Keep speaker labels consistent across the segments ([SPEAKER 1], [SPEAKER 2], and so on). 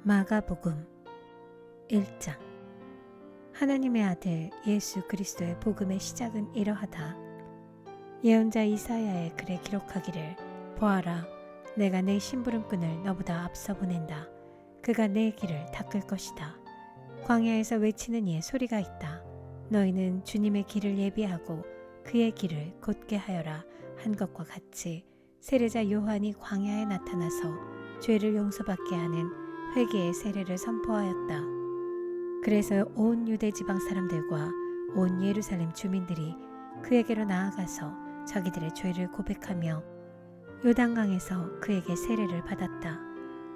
[SPEAKER 1] 마가복음 1장. 하나님의 아들 예수 그리스도의 복음의 시작은 이러하다. 예언자 이사야의 글에 기록하기를, 보아라, 내가 내 심부름꾼을 너보다 앞서 보낸다. 그가 내 길을 닦을 것이다. 광야에서 외치는 이의 소리가 있다. 너희는 주님의 길을 예비하고 그의 길을 곧게 하여라 한 것과 같이 세례자 요한이 광야에 나타나서 죄를 용서받게 하는 회개의 세례를 선포하였다. 그래서 온 유대 지방 사람들과 온 예루살렘 주민들이 그에게로 나아가서 자기들의 죄를 고백하며 요단강에서 그에게 세례를 받았다.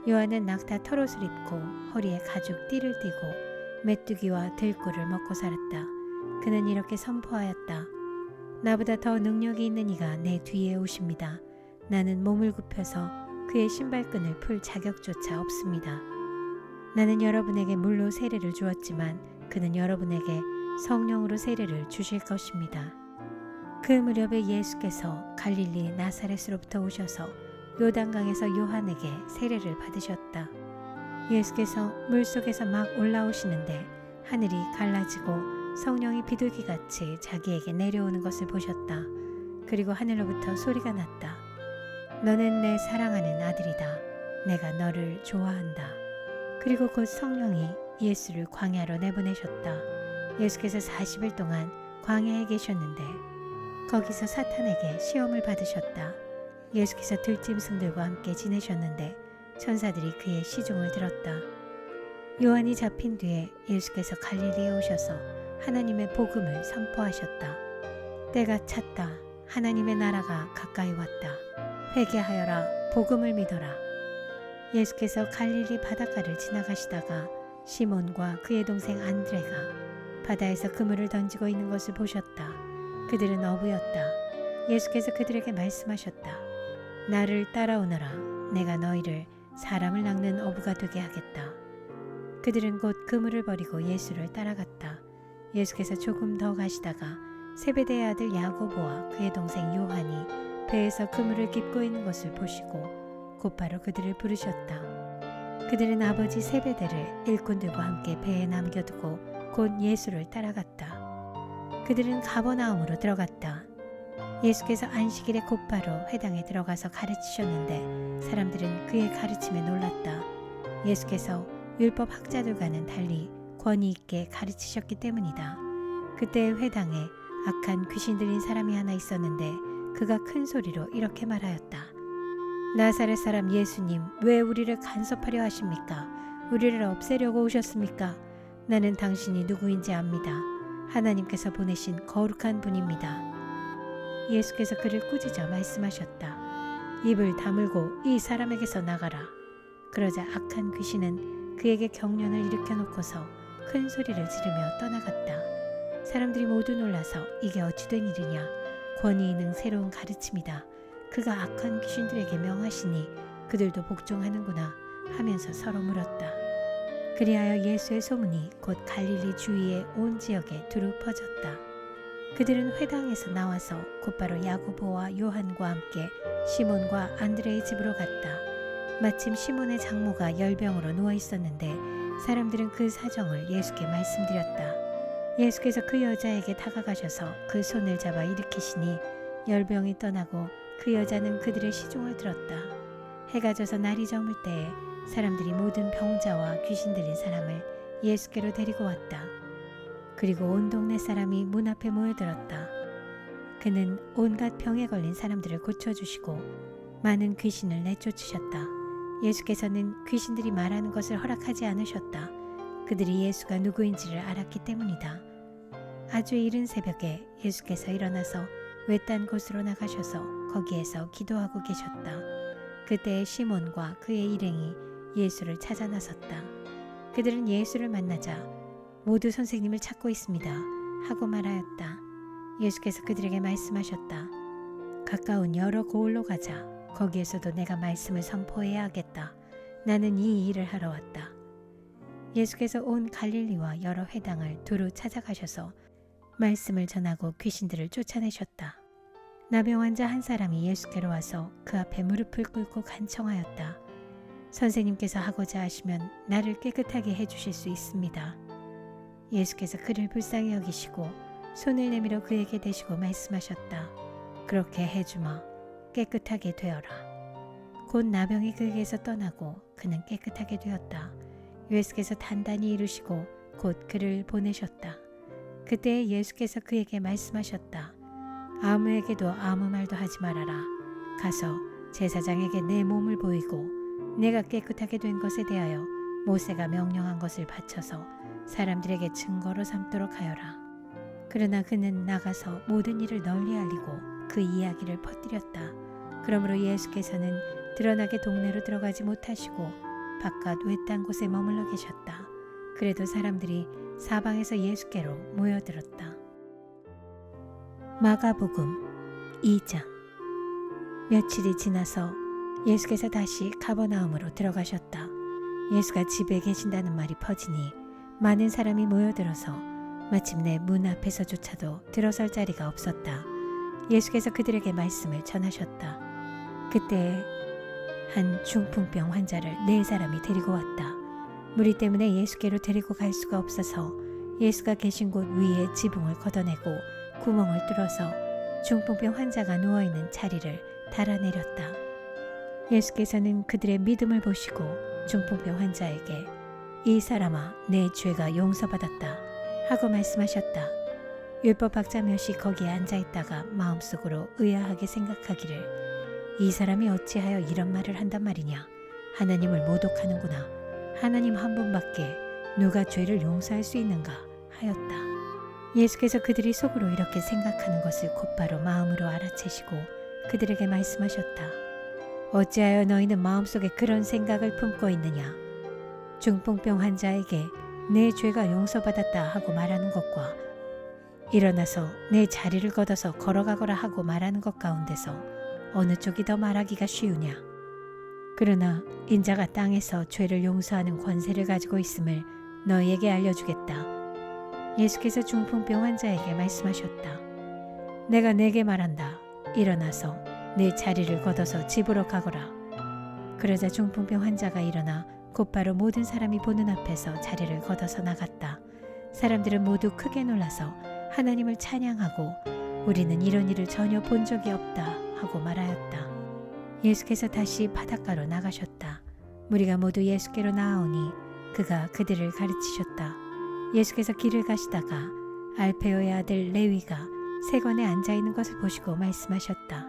[SPEAKER 1] 요한은 낙타 털옷을 입고 허리에 가죽 띠를 띠고 메뚜기와 들꿀을 먹고 살았다. 그는 이렇게 선포하였다. 나보다 더 능력이 있는 이가 내 뒤에 오십니다. 나는 몸을 굽혀서 그의 신발끈을 풀 자격조차 없습니다. 나는 여러분에게 물로 세례를 주었지만 그는 여러분에게 성령으로 세례를 주실 것입니다. 그 무렵에 예수께서 갈릴리 나사렛으로부터 오셔서 요단강에서 요한에게 세례를 받으셨다. 예수께서 물속에서 막 올라오시는데 하늘이 갈라지고 성령이 비둘기같이 자기에게 내려오는 것을 보셨다. 그리고 하늘로부터 소리가 났다. 너는 내 사랑하는 아들이다. 내가 너를 좋아한다. 그리고 곧 성령이 예수를 광야로 내보내셨다. 예수께서 40일 동안 광야에 계셨는데 거기서 사탄에게 시험을 받으셨다. 예수께서 들짐승들과 함께 지내셨는데 천사들이 그의 시중을 들었다. 요한이 잡힌 뒤에 예수께서 갈릴리에 오셔서 하나님의 복음을 선포하셨다. 때가 찼다. 하나님의 나라가 가까이 왔다. 회개하여라. 복음을 믿어라. 예수께서 갈릴리 바닷가를 지나가시다가 시몬과 그의 동생 안드레가 바다에서 그물을 던지고 있는 것을 보셨다. 그들은 어부였다. 예수께서 그들에게 말씀하셨다. 나를 따라오너라. 내가 너희를 사람을 낚는 어부가 되게 하겠다. 그들은 곧 그물을 버리고 예수를 따라갔다. 예수께서 조금 더 가시다가 세베대의 아들 야고보와 그의 동생 요한이 배에서 그물을 깁고 있는 것을 보시고 곧바로 그들을 부르셨다. 그들은 아버지 세베대를 일꾼들과 함께 배에 남겨두고 곧 예수를 따라갔다. 그들은 가버나움으로 들어갔다. 예수께서 안식일에 곧바로 회당에 들어가서 가르치셨는데 사람들은 그의 가르침에 놀랐다. 예수께서 율법 학자들과는 달리 권위 있게 가르치셨기 때문이다. 그때 회당에 악한 귀신 들린 사람이 하나 있었는데 그가 큰 소리로 이렇게 말하였다. 나사렛 사람 예수님, 왜 우리를 간섭하려 하십니까? 우리를 없애려고 오셨습니까? 나는 당신이 누구인지 압니다. 하나님께서 보내신 거룩한 분입니다. 예수께서 그를 꾸짖어 말씀하셨다. 입을 다물고 이 사람에게서 나가라. 그러자 악한 귀신은 그에게 경련을 일으켜 놓고서 큰 소리를 지르며 떠나갔다. 사람들이 모두 놀라서 이게 어찌 된 일이냐? 권위 있는 새로운 가르침이다. 그가 악한 귀신들에게 명하시니 그들도 복종하는구나 하면서 서로 물었다. 그리하여 예수의 소문이 곧 갈릴리 주위의 온 지역에 두루 퍼졌다. 그들은 회당에서 나와서 곧바로 야고보와 요한과 함께 시몬과 안드레의 집으로 갔다. 마침 시몬의 장모가 열병으로 누워 있었는데 사람들은 그 사정을 예수께 말씀드렸다. 예수께서 그 여자에게 다가가셔서 그 손을 잡아 일으키시니 열병이 떠나고 그 여자는 그들의 시중을 들었다. 해가 져서 날이 저물 때에 사람들이 모든 병자와 귀신 들린 사람을 예수께로 데리고 왔다. 그리고 온 동네 사람이 문 앞에 모여들었다. 그는 온갖 병에 걸린 사람들을 고쳐주시고 많은 귀신을 내쫓으셨다. 예수께서는 귀신들이 말하는 것을 허락하지 않으셨다. 그들이 예수가 누구인지를 알았기 때문이다. 아주 이른 새벽에 예수께서 일어나서 외딴 곳으로 나가셔서 거기에서 기도하고 계셨다. 그때 시몬과 그의 일행이 예수를 찾아 나섰다. 그들은 예수를 만나자 모두 선생님을 찾고 있습니다 하고 말하였다. 예수께서 그들에게 말씀하셨다. 가까운 여러 고을로 가자. 거기에서도 내가 말씀을 선포해야 하겠다. 나는 이 일을 하러 왔다. 예수께서 온 갈릴리와 여러 회당을 두루 찾아가셔서 말씀을 전하고 귀신들을 쫓아내셨다. 나병 환자 한 사람이 예수께로 와서 그 앞에 무릎을 꿇고 간청하였다. 선생님께서 하고자 하시면 나를 깨끗하게 해주실 수 있습니다. 예수께서 그를 불쌍히 여기시고 손을 내밀어 그에게 대시고 말씀하셨다. 그렇게 해주마. 깨끗하게 되어라. 곧 나병이 그에게서 떠나고 그는 깨끗하게 되었다. 예수께서 단단히 이루시고 곧 그를 보내셨다. 그때 예수께서 그에게 말씀하셨다. 아무에게도 아무 말도 하지 말아라. 가서 제사장에게 내 몸을 보이고 내가 깨끗하게 된 것에 대하여 모세가 명령한 것을 바쳐서 사람들에게 증거로 삼도록 하여라. 그러나 그는 나가서 모든 일을 널리 알리고 그 이야기를 퍼뜨렸다. 그러므로 예수께서는 드러나게 동네로 들어가지 못하시고 바깥 외딴 곳에 머물러 계셨다. 그래도 사람들이 사방에서 예수께로 모여들었다. 마가복음 2장. 며칠이 지나서 예수께서 다시 가버나움으로 들어가셨다. 예수가 집에 계신다는 말이 퍼지니 많은 사람이 모여들어서 마침내 문 앞에서조차도 들어설 자리가 없었다. 예수께서 그들에게 말씀을 전하셨다. 그때 한 중풍병 환자를 4사람이 데리고 왔다. 무리 때문에 예수께로 데리고 갈 수가 없어서 예수가 계신 곳 위에 지붕을 걷어내고 구멍을 뚫어서 중풍병 환자가 누워있는 자리를 달아내렸다. 예수께서는 그들의 믿음을 보시고 중풍병 환자에게 이 사람아 내 죄가 용서받았다 하고 말씀하셨다. 율법학자 몇이 거기에 앉아있다가 마음속으로 의아하게 생각하기를 이 사람이 어찌하여 이런 말을 한단 말이냐. 하나님을 모독하는구나. 하나님 한 분밖에 누가 죄를 용서할 수 있는가 하였다. 예수께서 그들이 속으로 이렇게 생각하는 것을 곧바로 마음으로 알아채시고 그들에게 말씀하셨다. 어찌하여 너희는 마음속에 그런 생각을 품고 있느냐. 중풍병 환자에게 내 죄가 용서받았다 하고 말하는 것과 일어나서 내 자리를 걷어서 걸어가거라 하고 말하는 것 가운데서 어느 쪽이 더 말하기가 쉬우냐. 그러나 인자가 땅에서 죄를 용서하는 권세를 가지고 있음을 너희에게 알려주겠다. 예수께서 중풍병 환자에게 말씀하셨다. 내가 네게 말한다. 일어나서 내 자리를 걷어서 집으로 가거라. 그러자 중풍병 환자가 일어나 곧바로 모든 사람이 보는 앞에서 자리를 걷어서 나갔다. 사람들은 모두 크게 놀라서 하나님을 찬양하고 우리는 이런 일을 전혀 본 적이 없다 하고 말하였다. 예수께서 다시 바닷가로 나가셨다. 무리가 모두 예수께로 나아오니 그가 그들을 가르치셨다. 예수께서 길을 가시다가 알페오의 아들 레위가 세관에 앉아있는 것을 보시고 말씀하셨다.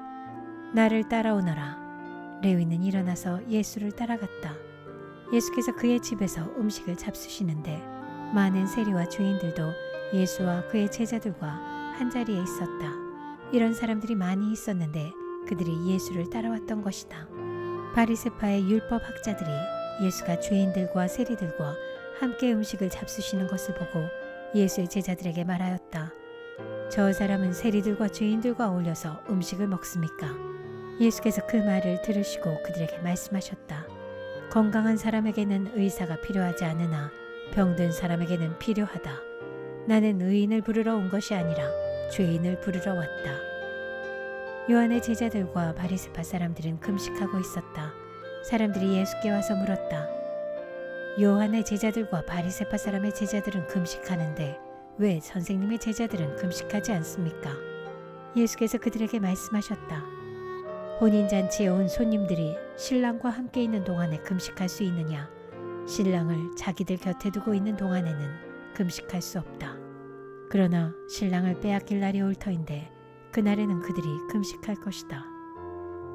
[SPEAKER 1] 나를 따라오너라. 레위는 일어나서 예수를 따라갔다. 예수께서 그의 집에서 음식을 잡수시는데 많은 세리와 죄인들도 예수와 그의 제자들과 한자리에 있었다. 이런 사람들이 많이 있었는데 그들이 예수를 따라왔던 것이다. 바리새파의 율법 학자들이 예수가 죄인들과 세리들과 함께 음식을 잡수시는 것을 보고 예수의 제자들에게 말하였다. 저 사람은 세리들과 죄인들과 어울려서 음식을 먹습니까? 예수께서 그 말을 들으시고 그들에게 말씀하셨다. 건강한 사람에게는 의사가 필요하지 않으나 병든 사람에게는 필요하다. 나는 의인을 부르러 온 것이 아니라 죄인을 부르러 왔다. 요한의 제자들과 바리새파 사람들은 금식하고 있었다. 사람들이 예수께 와서 물었다. 요한의 제자들과 바리새파 사람의 제자들은 금식하는데 왜 선생님의 제자들은 금식하지 않습니까? 예수께서 그들에게 말씀하셨다. 혼인잔치에 온 손님들이 신랑과 함께 있는 동안에 금식할 수 있느냐? 신랑을 자기들 곁에 두고 있는 동안에는 금식할 수 없다. 그러나 신랑을 빼앗길 날이 올 터인데 그날에는 그들이 금식할 것이다.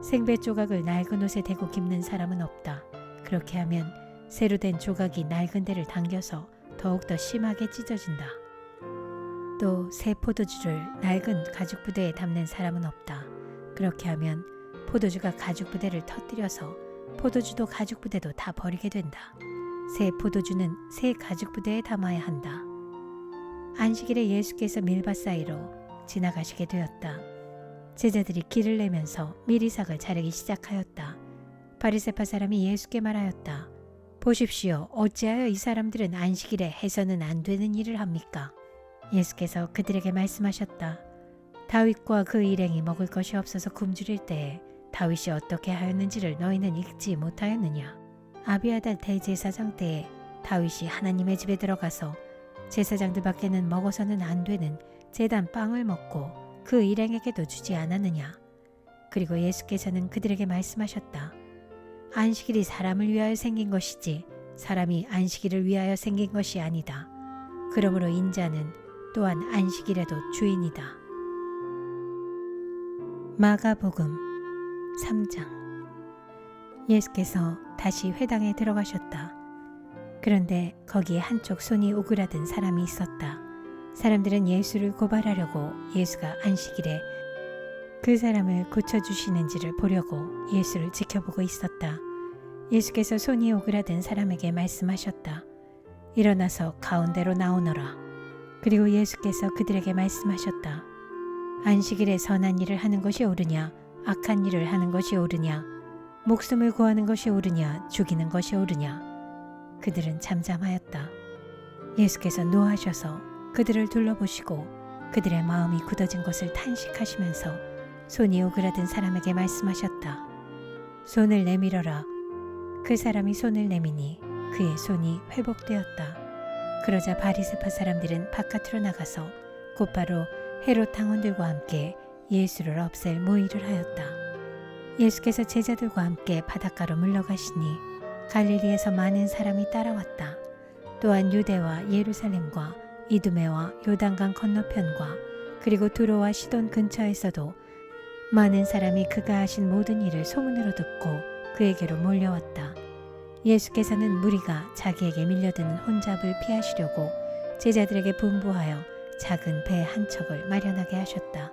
[SPEAKER 1] 생배 조각을 낡은 옷에 대고 깁는 사람은 없다. 그렇게 하면 새로 된 조각이 낡은 데를 당겨서 더욱더 심하게 찢어진다. 또 새 포도주를 낡은 가죽 부대에 담는 사람은 없다. 그렇게 하면 포도주가 가죽 부대를 터뜨려서 포도주도 가죽 부대도 다 버리게 된다. 새 포도주는 새 가죽 부대에 담아야 한다. 안식일에 예수께서 밀밭 사이로 지나가시게 되었다. 제자들이 길을 내면서 미리삭을 자르기 시작하였다. 바리새파 사람이 예수께 말하였다. 보십시오. 어찌하여 이 사람들은 안식일에 해서는 안 되는 일을 합니까? 예수께서 그들에게 말씀하셨다. 다윗과 그 일행이 먹을 것이 없어서 굶주릴 때에 다윗이 어떻게 하였는지를 너희는 읽지 못하였느냐? 아비아달 대제사장 때에 다윗이 하나님의 집에 들어가서 제사장들밖에는 먹어서는 안 되는 제단 빵을 먹고 그 일행에게도 주지 않았느냐. 그리고 예수께서는 그들에게 말씀하셨다. 안식일이 사람을 위하여 생긴 것이지 사람이 안식일을 위하여 생긴 것이 아니다. 그러므로 인자는 또한 안식일에도 주인이다. 마가복음 3장. 예수께서 다시 회당에 들어가셨다. 그런데 거기에 한쪽 손이 오그라든 사람이 있었다. 사람들은 예수를 고발하려고 예수가 안식일에 그 사람을 고쳐주시는지를 보려고 예수를 지켜보고 있었다. 예수께서 손이 오그라든 사람에게 말씀하셨다. 일어나서 가운데로 나오너라. 그리고 예수께서 그들에게 말씀하셨다. 안식일에 선한 일을 하는 것이 옳으냐, 악한 일을 하는 것이 옳으냐, 목숨을 구하는 것이 옳으냐, 죽이는 것이 옳으냐. 그들은 잠잠하였다. 예수께서 노하셔서 그들을 둘러보시고 그들의 마음이 굳어진 것을 탄식하시면서 손이 오그라든 사람에게 말씀하셨다. 손을 내밀어라. 그 사람이 손을 내미니 그의 손이 회복되었다. 그러자 바리새파 사람들은 바깥으로 나가서 곧바로 헤롯 당원들과 함께 예수를 없앨 모의를 하였다. 예수께서 제자들과 함께 바닷가로 물러가시니 갈릴리에서 많은 사람이 따라왔다. 또한 유대와 예루살렘과 이두메와 요단강 건너편과 그리고 두로와 시돈 근처에서도 많은 사람이 그가 하신 모든 일을 소문으로 듣고 그에게로 몰려왔다. 예수께서는 무리가 자기에게 밀려드는 혼잡을 피하시려고 제자들에게 분부하여 작은 배 한 척을 마련하게 하셨다.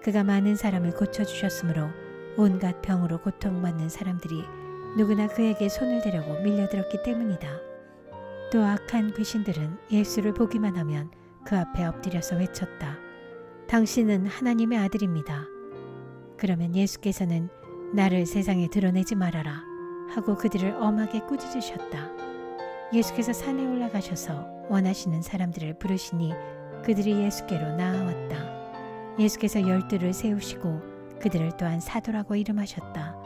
[SPEAKER 1] 그가 많은 사람을 고쳐주셨으므로 온갖 병으로 고통받는 사람들이 누구나 그에게 손을 대려고 밀려들었기 때문이다. 또 악한 귀신들은 예수를 보기만 하면 그 앞에 엎드려서 외쳤다. 당신은 하나님의 아들입니다. 그러면 예수께서는 나를 세상에 드러내지 말아라 하고 그들을 엄하게 꾸짖으셨다. 예수께서 산에 올라가셔서 원하시는 사람들을 부르시니 그들이 예수께로 나아왔다. 예수께서 12를 세우시고 그들을 또한 사도라고 이름하셨다.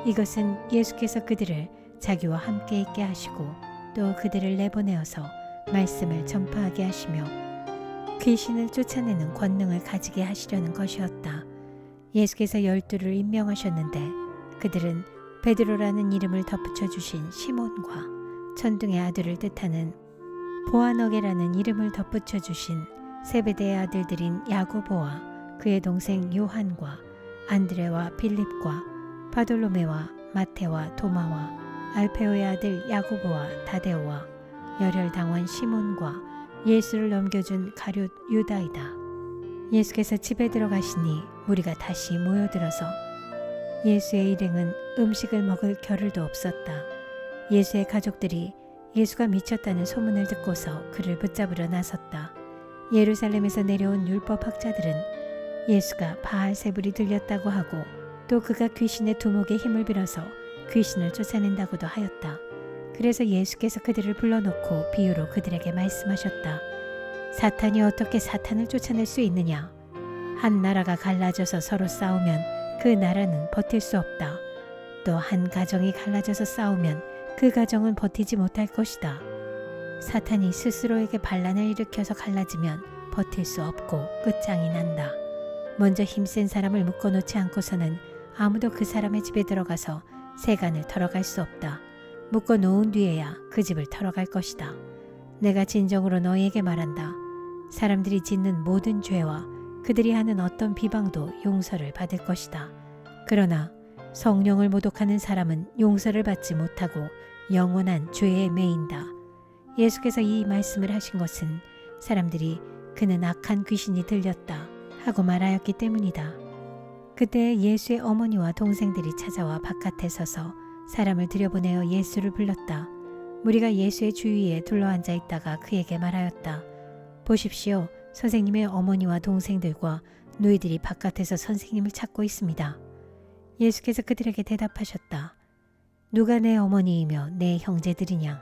[SPEAKER 1] 이것은 예수께서 그들을 자기와 함께 있게 하시고 또 그들을 내보내어서 말씀을 전파하게 하시며 귀신을 쫓아내는 권능을 가지게 하시려는 것이었다. 예수께서 12를 임명하셨는데 그들은 베드로라는 이름을 덧붙여 주신 시몬과 천둥의 아들을 뜻하는 보아너게라는 이름을 덧붙여 주신 세베대의 아들들인 야고보와 그의 동생 요한과 안드레와 빌립과 바돌로메와 마테와 도마와 알페오의 아들 야고보와 다데오와 열혈당원 시몬과 예수를 넘겨준 가룟 유다이다. 예수께서 집에 들어가시니 무리가 다시 모여들어서 예수의 일행은 음식을 먹을 겨를도 없었다. 예수의 가족들이 예수가 미쳤다는 소문을 듣고서 그를 붙잡으러 나섰다. 예루살렘에서 내려온 율법학자들은 예수가 바알세불이 들렸다고 하고 또 그가 귀신의 두목의 힘을 빌어서 귀신을 쫓아낸다고도 하였다. 그래서 예수께서 그들을 불러놓고 비유로 그들에게 말씀하셨다. 사탄이 어떻게 사탄을 쫓아낼 수 있느냐? 한 나라가 갈라져서 서로 싸우면 그 나라는 버틸 수 없다. 또 한 가정이 갈라져서 싸우면 그 가정은 버티지 못할 것이다. 사탄이 스스로에게 반란을 일으켜서 갈라지면 버틸 수 없고 끝장이 난다. 먼저 힘센 사람을 묶어놓지 않고서는 아무도 그 사람의 집에 들어가서 세간을 털어갈 수 없다. 묶어놓은 뒤에야 그 집을 털어갈 것이다. 내가 진정으로 너희에게 말한다. 사람들이 짓는 모든 죄와 그들이 하는 어떤 비방도 용서를 받을 것이다. 그러나 성령을 모독하는 사람은 용서를 받지 못하고 영원한 죄에 매인다. 예수께서 이 말씀을 하신 것은 사람들이 그는 악한 귀신이 들렸다 하고 말하였기 때문이다. 그때 예수의 어머니와 동생들이 찾아와 바깥에 서서 사람을 들여보내어 예수를 불렀다. 무리가 예수의 주위에 둘러앉아 있다가 그에게 말하였다. 보십시오. 선생님의 어머니와 동생들과 너희들이 바깥에서 선생님을 찾고 있습니다. 예수께서 그들에게 대답하셨다. 누가 내 어머니이며 내 형제들이냐?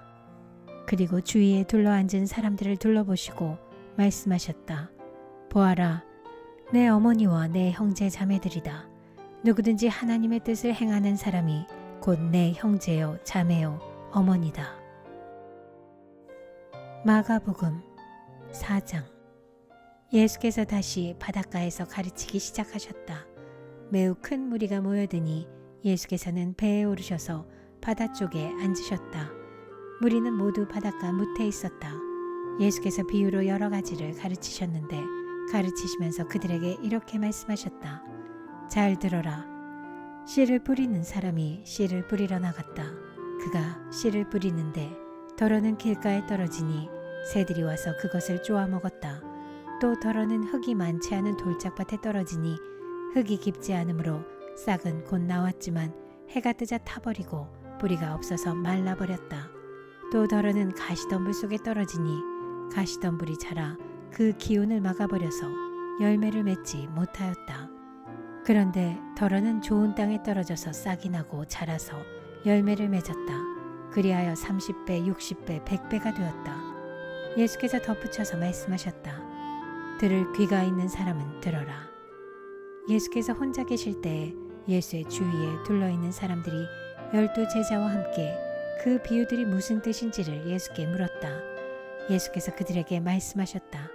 [SPEAKER 1] 그리고 주위에 둘러앉은 사람들을 둘러보시고 말씀하셨다. 보아라, 내 어머니와 내 형제 자매들이다. 누구든지 하나님의 뜻을 행하는 사람이 곧 내 형제요, 자매요, 어머니다. 마가복음 4장. 예수께서 다시 바닷가에서 가르치기 시작하셨다. 매우 큰 무리가 모여드니 예수께서는 배에 오르셔서 바다 쪽에 앉으셨다. 무리는 모두 바닷가 무태에 있었다. 예수께서 비유로 여러 가지를 가르치셨는데 가르치시면서 그들에게 이렇게 말씀하셨다. 잘 들어라. 씨를 뿌리는 사람이 씨를 뿌리러 나갔다. 그가 씨를 뿌리는데 덜어는 길가에 떨어지니 새들이 와서 그것을 쪼아 먹었다. 또 덜어는 흙이 많지 않은 돌짝밭에 떨어지니 흙이 깊지 않으므로 싹은 곧 나왔지만 해가 뜨자 타버리고 뿌리가 없어서 말라버렸다. 또 덜어는 가시덤불 속에 떨어지니 가시덤불이 자라 그 기운을 막아버려서 열매를 맺지 못하였다. 그런데 덜어는 좋은 땅에 떨어져서 싹이 나고 자라서 열매를 맺었다. 그리하여 30배, 60배, 100배가 되었다. 예수께서 덧붙여서 말씀하셨다. 들을 귀가 있는 사람은 들어라. 예수께서 혼자 계실 때에 예수의 주위에 둘러있는 사람들이 12 제자와 함께 그 비유들이 무슨 뜻인지를 예수께 물었다. 예수께서 그들에게 말씀하셨다.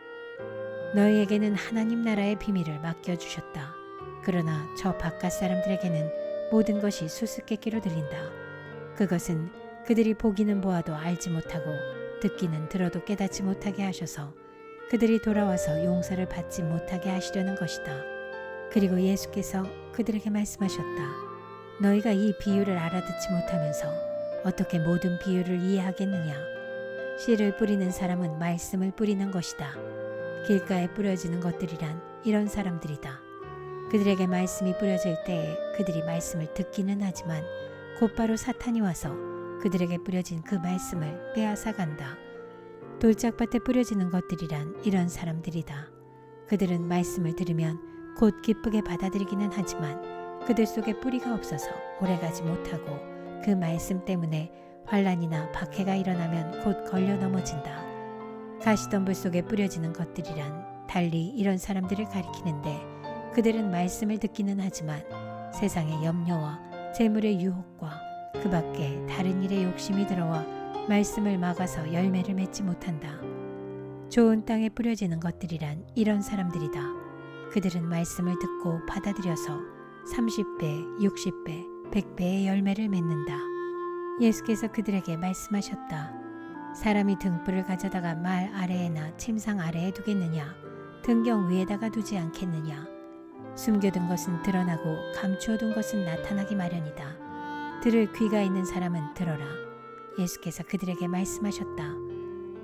[SPEAKER 1] 너희에게는 하나님 나라의 비밀을 맡겨주셨다. 그러나 저 바깥 사람들에게는 모든 것이 수수께끼로 들린다. 그것은 그들이 보기는 보아도 알지 못하고 듣기는 들어도 깨닫지 못하게 하셔서 그들이 돌아와서 용서를 받지 못하게 하시려는 것이다. 그리고 예수께서 그들에게 말씀하셨다. 너희가 이 비유를 알아듣지 못하면서 어떻게 모든 비유를 이해하겠느냐. 씨를 뿌리는 사람은 말씀을 뿌리는 것이다. 길가에 뿌려지는 것들이란 이런 사람들이다. 그들에게 말씀이 뿌려질 때에 그들이 말씀을 듣기는 하지만 곧바로 사탄이 와서 그들에게 뿌려진 그 말씀을 빼앗아간다. 돌짝밭에 뿌려지는 것들이란 이런 사람들이다. 그들은 말씀을 들으면 곧 기쁘게 받아들이기는 하지만 그들 속에 뿌리가 없어서 오래가지 못하고 그 말씀 때문에 환난이나 박해가 일어나면 곧 걸려 넘어진다. 가시덤불 속에 뿌려지는 것들이란 달리 이런 사람들을 가리키는데 그들은 말씀을 듣기는 하지만 세상의 염려와 재물의 유혹과 그 밖에 다른 일에 욕심이 들어와 말씀을 막아서 열매를 맺지 못한다. 좋은 땅에 뿌려지는 것들이란 이런 사람들이다. 그들은 말씀을 듣고 받아들여서 30배, 60배, 100배의 열매를 맺는다. 예수께서 그들에게 말씀하셨다. 사람이 등불을 가져다가 말 아래에나 침상 아래에 두겠느냐? 등경 위에다가 두지 않겠느냐? 숨겨둔 것은 드러나고 감추어둔 것은 나타나기 마련이다. 들을 귀가 있는 사람은 들어라. 예수께서 그들에게 말씀하셨다.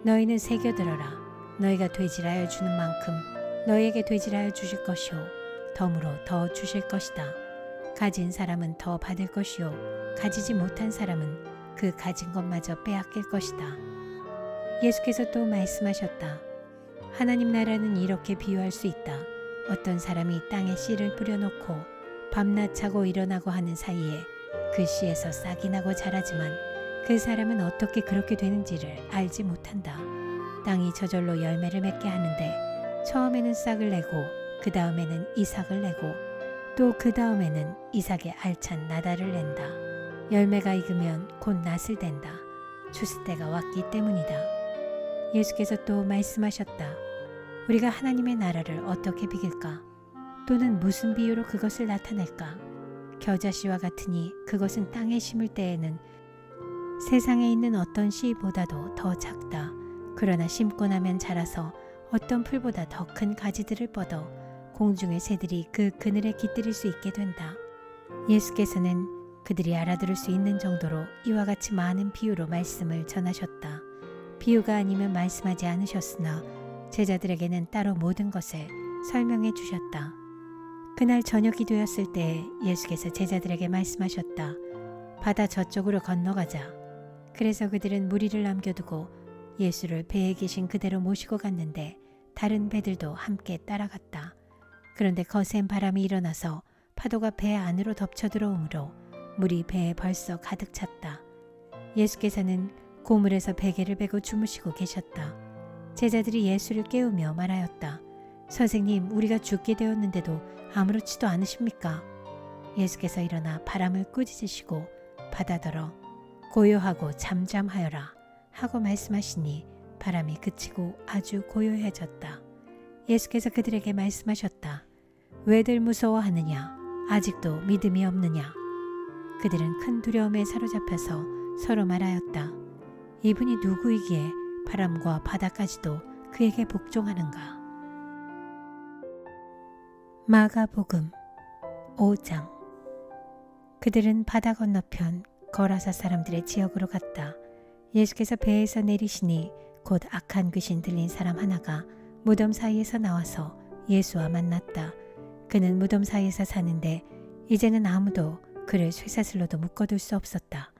[SPEAKER 1] 너희는 새겨들어라. 너희가 되질하여 주는 만큼 너희에게 되질하여 주실 것이요 덤으로 더 주실 것이다. 가진 사람은 더 받을 것이요 가지지 못한 사람은 그 가진 것마저 빼앗길 것이다. 예수께서 또 말씀하셨다. 하나님 나라는 이렇게 비유할 수 있다. 어떤 사람이 땅에 씨를 뿌려놓고 밤낮 자고 일어나고 하는 사이에 그 씨에서 싹이 나고 자라지만 그 사람은 어떻게 그렇게 되는지를 알지 못한다. 땅이 저절로 열매를 맺게 하는데 처음에는 싹을 내고 그 다음에는 이삭을 내고 또 그 다음에는 이삭의 알찬 나달을 낸다. 열매가 익으면 곧 낫을 댄다. 추수 때가 왔기 때문이다. 예수께서 또 말씀하셨다. 우리가 하나님의 나라를 어떻게 비길까? 또는 무슨 비유로 그것을 나타낼까? 겨자씨와 같으니 그것은 땅에 심을 때에는 세상에 있는 어떤 씨보다도 더 작다. 그러나 심고 나면 자라서 어떤 풀보다 더 큰 가지들을 뻗어 공중의 새들이 그 그늘에 깃들일 수 있게 된다. 예수께서는 그들이 알아들을 수 있는 정도로 이와 같이 많은 비유로 말씀을 전하셨다. 비유가 아니면 말씀하지 않으셨으나 제자들에게는 따로 모든 것을 설명해 주셨다. 그날 저녁이 되었을 때 예수께서 제자들에게 말씀하셨다. 바다 저쪽으로 건너가자. 그래서 그들은 무리를 남겨두고 예수를 배에 계신 그대로 모시고 갔는데 다른 배들도 함께 따라갔다. 그런데 거센 바람이 일어나서 파도가 배 안으로 덮쳐 들어오므로 물이 배에 벌써 가득 찼다. 예수께서는 고물에서 베개를 베고 주무시고 계셨다. 제자들이 예수를 깨우며 말하였다. 선생님, 우리가 죽게 되었는데도 아무렇지도 않으십니까? 예수께서 일어나 바람을 꾸짖으시고 바다더러 고요하고 잠잠하여라 하고 말씀하시니 바람이 그치고 아주 고요해졌다. 예수께서 그들에게 말씀하셨다. 왜들 무서워하느냐? 아직도 믿음이 없느냐? 그들은 큰 두려움에 사로잡혀서 서로 말하였다. 이분이 누구이기에 바람과 바다까지도 그에게 복종하는가? 마가복음 5장. 그들은 바다 건너편 거라사 사람들의 지역으로 갔다. 예수께서 배에서 내리시니 곧 악한 귀신 들린 사람 하나가 무덤 사이에서 나와서 예수와 만났다. 그는 무덤 사이에서 사는데 이제는 아무도 그를 쇠사슬로도 묶어둘 수 없었다.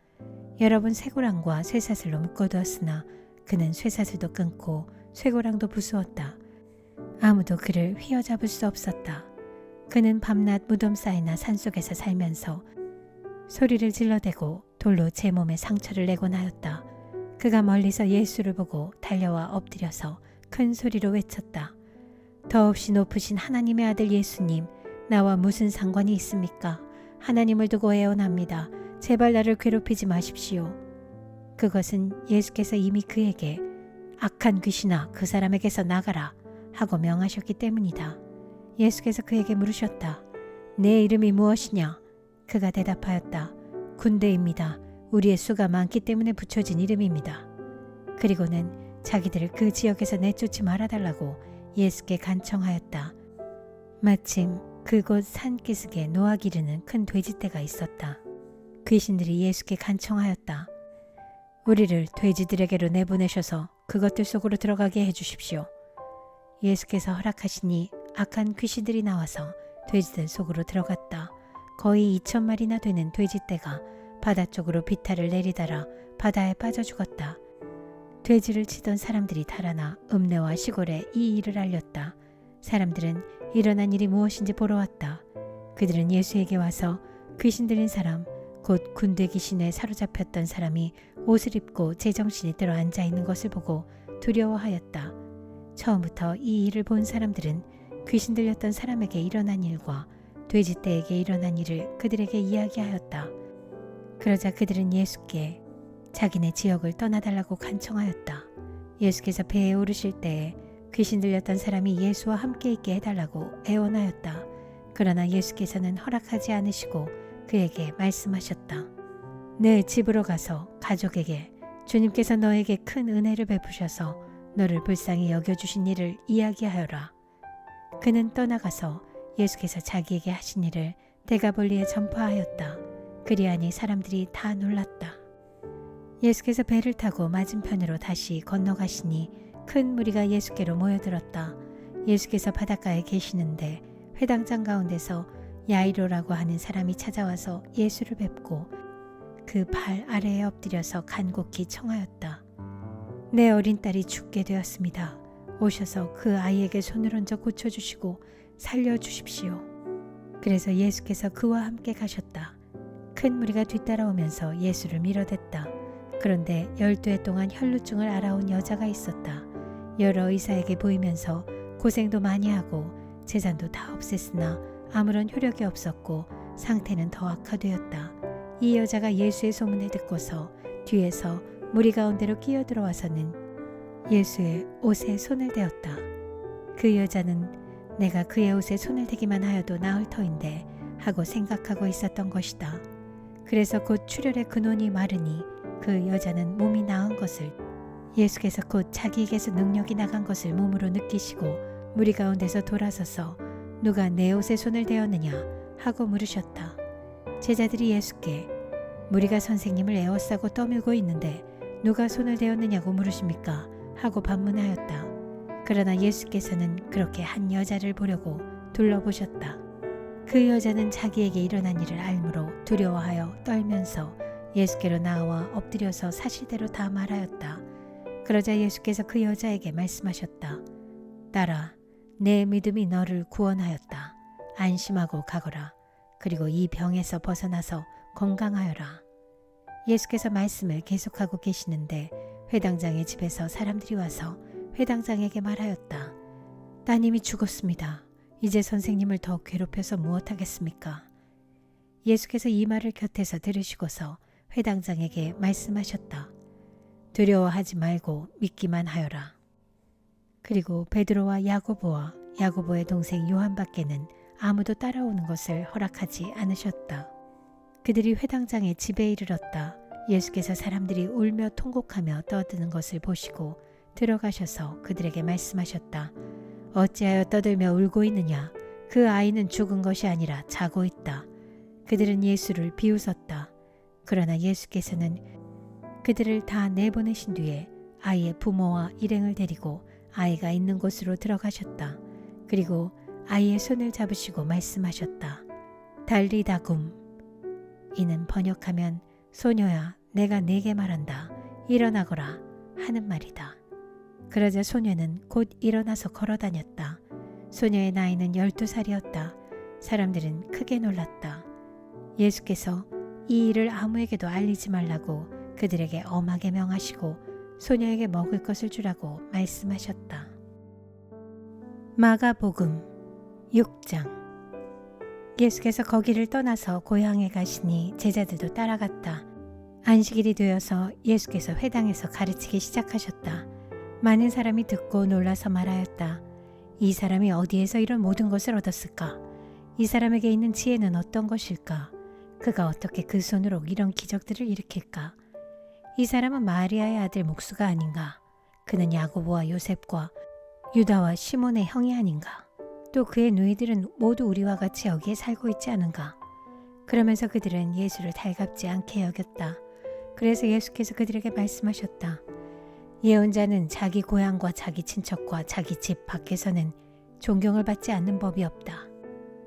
[SPEAKER 1] 여러 번 쇠고랑과 쇠사슬로 묶어두었으나 그는 쇠사슬도 끊고 쇠고랑도 부수었다. 아무도 그를 휘어잡을 수 없었다. 그는 밤낮 무덤 사이나 산속에서 살면서 소리를 질러대고 돌로 제 몸에 상처를 내곤 하였다. 그가 멀리서 예수를 보고 달려와 엎드려서 큰 소리로 외쳤다. 더없이 높으신 하나님의 아들 예수님, 나와 무슨 상관이 있습니까? 하나님을 두고 애원합니다. 제발 나를 괴롭히지 마십시오. 그것은 예수께서 이미 그에게 악한 귀신아 그 사람에게서 나가라 하고 명하셨기 때문이다. 예수께서 그에게 물으셨다. 내 이름이 무엇이냐? 그가 대답하였다. 군대입니다. 우리의 수가 많기 때문에 붙여진 이름입니다. 그리고는 자기들을 그 지역에서 내쫓지 말아달라고 예수께 간청하였다. 마침 그곳 산기슭에 노아 기르는 큰 돼지떼가 있었다. 귀신들이 예수께 간청하였다. 우리를 돼지들에게로 내보내셔서 그것들 속으로 들어가게 해주십시오. 예수께서 허락하시니 악한 귀신들이 나와서 돼지들 속으로 들어갔다. 거의 2,000마리나 되는 돼지떼가 바다 쪽으로 비탈을 내리다라 바다에 빠져 죽었다. 돼지를 치던 사람들이 달아나 읍내와 시골에 이 일을 알렸다. 사람들은 일어난 일이 무엇인지 보러 왔다. 그들은 예수에게 와서 귀신 들린 사람, 곧 군대 귀신에 사로잡혔던 사람이 옷을 입고 제정신이 들어 앉아있는 것을 보고 두려워하였다. 처음부터 이 일을 본 사람들은 귀신 들렸던 사람에게 일어난 일과 돼지떼에게 일어난 일을 그들에게 이야기하였다. 그러자 그들은 예수께 자기네 지역을 떠나달라고 간청하였다. 예수께서 배에 오르실 때에 귀신 들렸던 사람이 예수와 함께 있게 해달라고 애원하였다. 그러나 예수께서는 허락하지 않으시고 그에게 말씀하셨다. 내 집으로 가서 가족에게 주님께서 너에게 큰 은혜를 베푸셔서 너를 불쌍히 여겨주신 일을 이야기하여라. 그는 떠나가서 예수께서 자기에게 하신 일을 데가볼리에 전파하였다. 그리하니 사람들이 다 놀랐다. 예수께서 배를 타고 맞은편으로 다시 건너가시니 큰 무리가 예수께로 모여들었다. 예수께서 바닷가에 계시는데 회당장 가운데서 야이로라고 하는 사람이 찾아와서 예수를 뵙고 그 발 아래에 엎드려서 간곡히 청하였다. 내 어린 딸이 죽게 되었습니다. 오셔서 그 아이에게 손을 얹어 고쳐주시고 살려주십시오. 그래서 예수께서 그와 함께 가셨다. 큰 무리가 뒤따라오면서 예수를 밀어댔다. 그런데 12해 동안 혈루증을 앓아온 여자가 있었다. 여러 의사에게 보이면서 고생도 많이 하고 재산도 다 없앴으나 아무런 효력이 없었고 상태는 더 악화되었다. 이 여자가 예수의 소문을 듣고서 뒤에서 무리 가운데로 끼어들어와서는 예수의 옷에 손을 대었다. 그 여자는 내가 그의 옷에 손을 대기만 하여도 나을 터인데 하고 생각하고 있었던 것이다. 그래서 곧 출혈의 근원이 마르니 그 여자는 몸이 나은 것을 예수께서 곧 자기에게서 능력이 나간 것을 몸으로 느끼시고 무리 가운데서 돌아서서 누가 내 옷에 손을 대었느냐 하고 물으셨다. 제자들이 예수께 무리가 선생님을 에워싸고 떠밀고 있는데 누가 손을 대었느냐고 물으십니까? 하고 반문하였다. 그러나 예수께서는 그렇게 한 여자를 보려고 둘러보셨다. 그 여자는 자기에게 일어난 일을 알므로 두려워하여 떨면서 예수께로 나와 엎드려서 사실대로 다 말하였다. 그러자 예수께서 그 여자에게 말씀하셨다. 딸아, 내 믿음이 너를 구원하였다. 안심하고 가거라. 그리고 이 병에서 벗어나서 건강하여라. 예수께서 말씀을 계속하고 계시는데 회당장의 집에서 사람들이 와서 회당장에게 말하였다. 따님이 죽었습니다. 이제 선생님을 더 괴롭혀서 무엇하겠습니까? 예수께서 이 말을 곁에서 들으시고서 회당장에게 말씀하셨다. 두려워하지 말고 믿기만 하여라. 그리고 베드로와 야고보와 야고보의 동생 요한밖에는 아무도 따라오는 것을 허락하지 않으셨다. 그들이 회당장의 집에 이르렀다. 예수께서 사람들이 울며 통곡하며 떠드는 것을 보시고 들어가셔서 그들에게 말씀하셨다. 어찌하여 떠들며 울고 있느냐? 그 아이는 죽은 것이 아니라 자고 있다. 그들은 예수를 비웃었다. 그러나 예수께서는 그들을 다 내보내신 뒤에 아이의 부모와 일행을 데리고 아이가 있는 곳으로 들어가셨다. 그리고 아이의 손을 잡으시고 말씀하셨다. 달리다굼. 이는 번역하면 소녀야 내가 네게 말한다. 일어나거라 하는 말이다. 그러자 소녀는 곧 일어나서 걸어다녔다. 소녀의 나이는 12살이었다. 사람들은 크게 놀랐다. 예수께서 이 일을 아무에게도 알리지 말라고 그들에게 엄하게 명하시고 소녀에게 먹을 것을 주라고 말씀하셨다. 마가복음 6장. 예수께서 거기를 떠나서 고향에 가시니 제자들도 따라갔다. 안식일이 되어서 예수께서 회당에서 가르치기 시작하셨다. 많은 사람이 듣고 놀라서 말하였다. 이 사람이 어디에서 이런 모든 것을 얻었을까? 이 사람에게 있는 지혜는 어떤 것일까? 그가 어떻게 그 손으로 이런 기적들을 일으킬까? 이 사람은 마리아의 아들 목수가 아닌가? 그는 야고보와 요셉과 유다와 시몬의 형이 아닌가? 또 그의 누이들은 모두 우리와 같이 여기에 살고 있지 않은가? 그러면서 그들은 예수를 달갑지 않게 여겼다. 그래서 예수께서 그들에게 말씀하셨다. 예언자는 자기 고향과 자기 친척과 자기 집 밖에서는 존경을 받지 않는 법이 없다.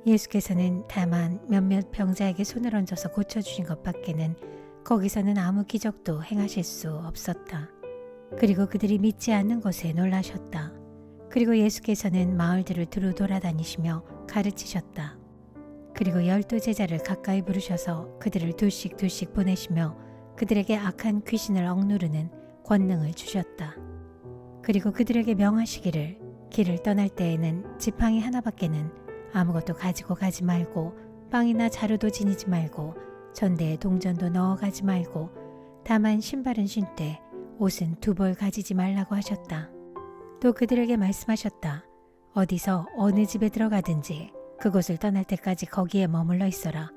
[SPEAKER 1] 예수께서는 다만 몇몇 병자에게 손을 얹어서 고쳐주신 것밖에는 거기서는 아무 기적도 행하실 수 없었다. 그리고 그들이 믿지 않는 것에 놀라셨다. 그리고 예수께서는 마을들을 두루 돌아다니시며 가르치셨다. 그리고 12제자를 가까이 부르셔서 그들을 둘씩 보내시며 그들에게 악한 귀신을 억누르는 권능을 주셨다. 그리고 그들에게 명하시기를 길을 떠날 때에는 지팡이 하나밖에는 아무것도 가지고 가지 말고 빵이나 자루도 지니지 말고 전대에 동전도 넣어가지 말고 다만 신발은 신되 옷은 2벌 가지지 말라고 하셨다. 또 그들에게 말씀하셨다. 어디서 어느 집에 들어가든지 그곳을 떠날 때까지 거기에 머물러 있어라.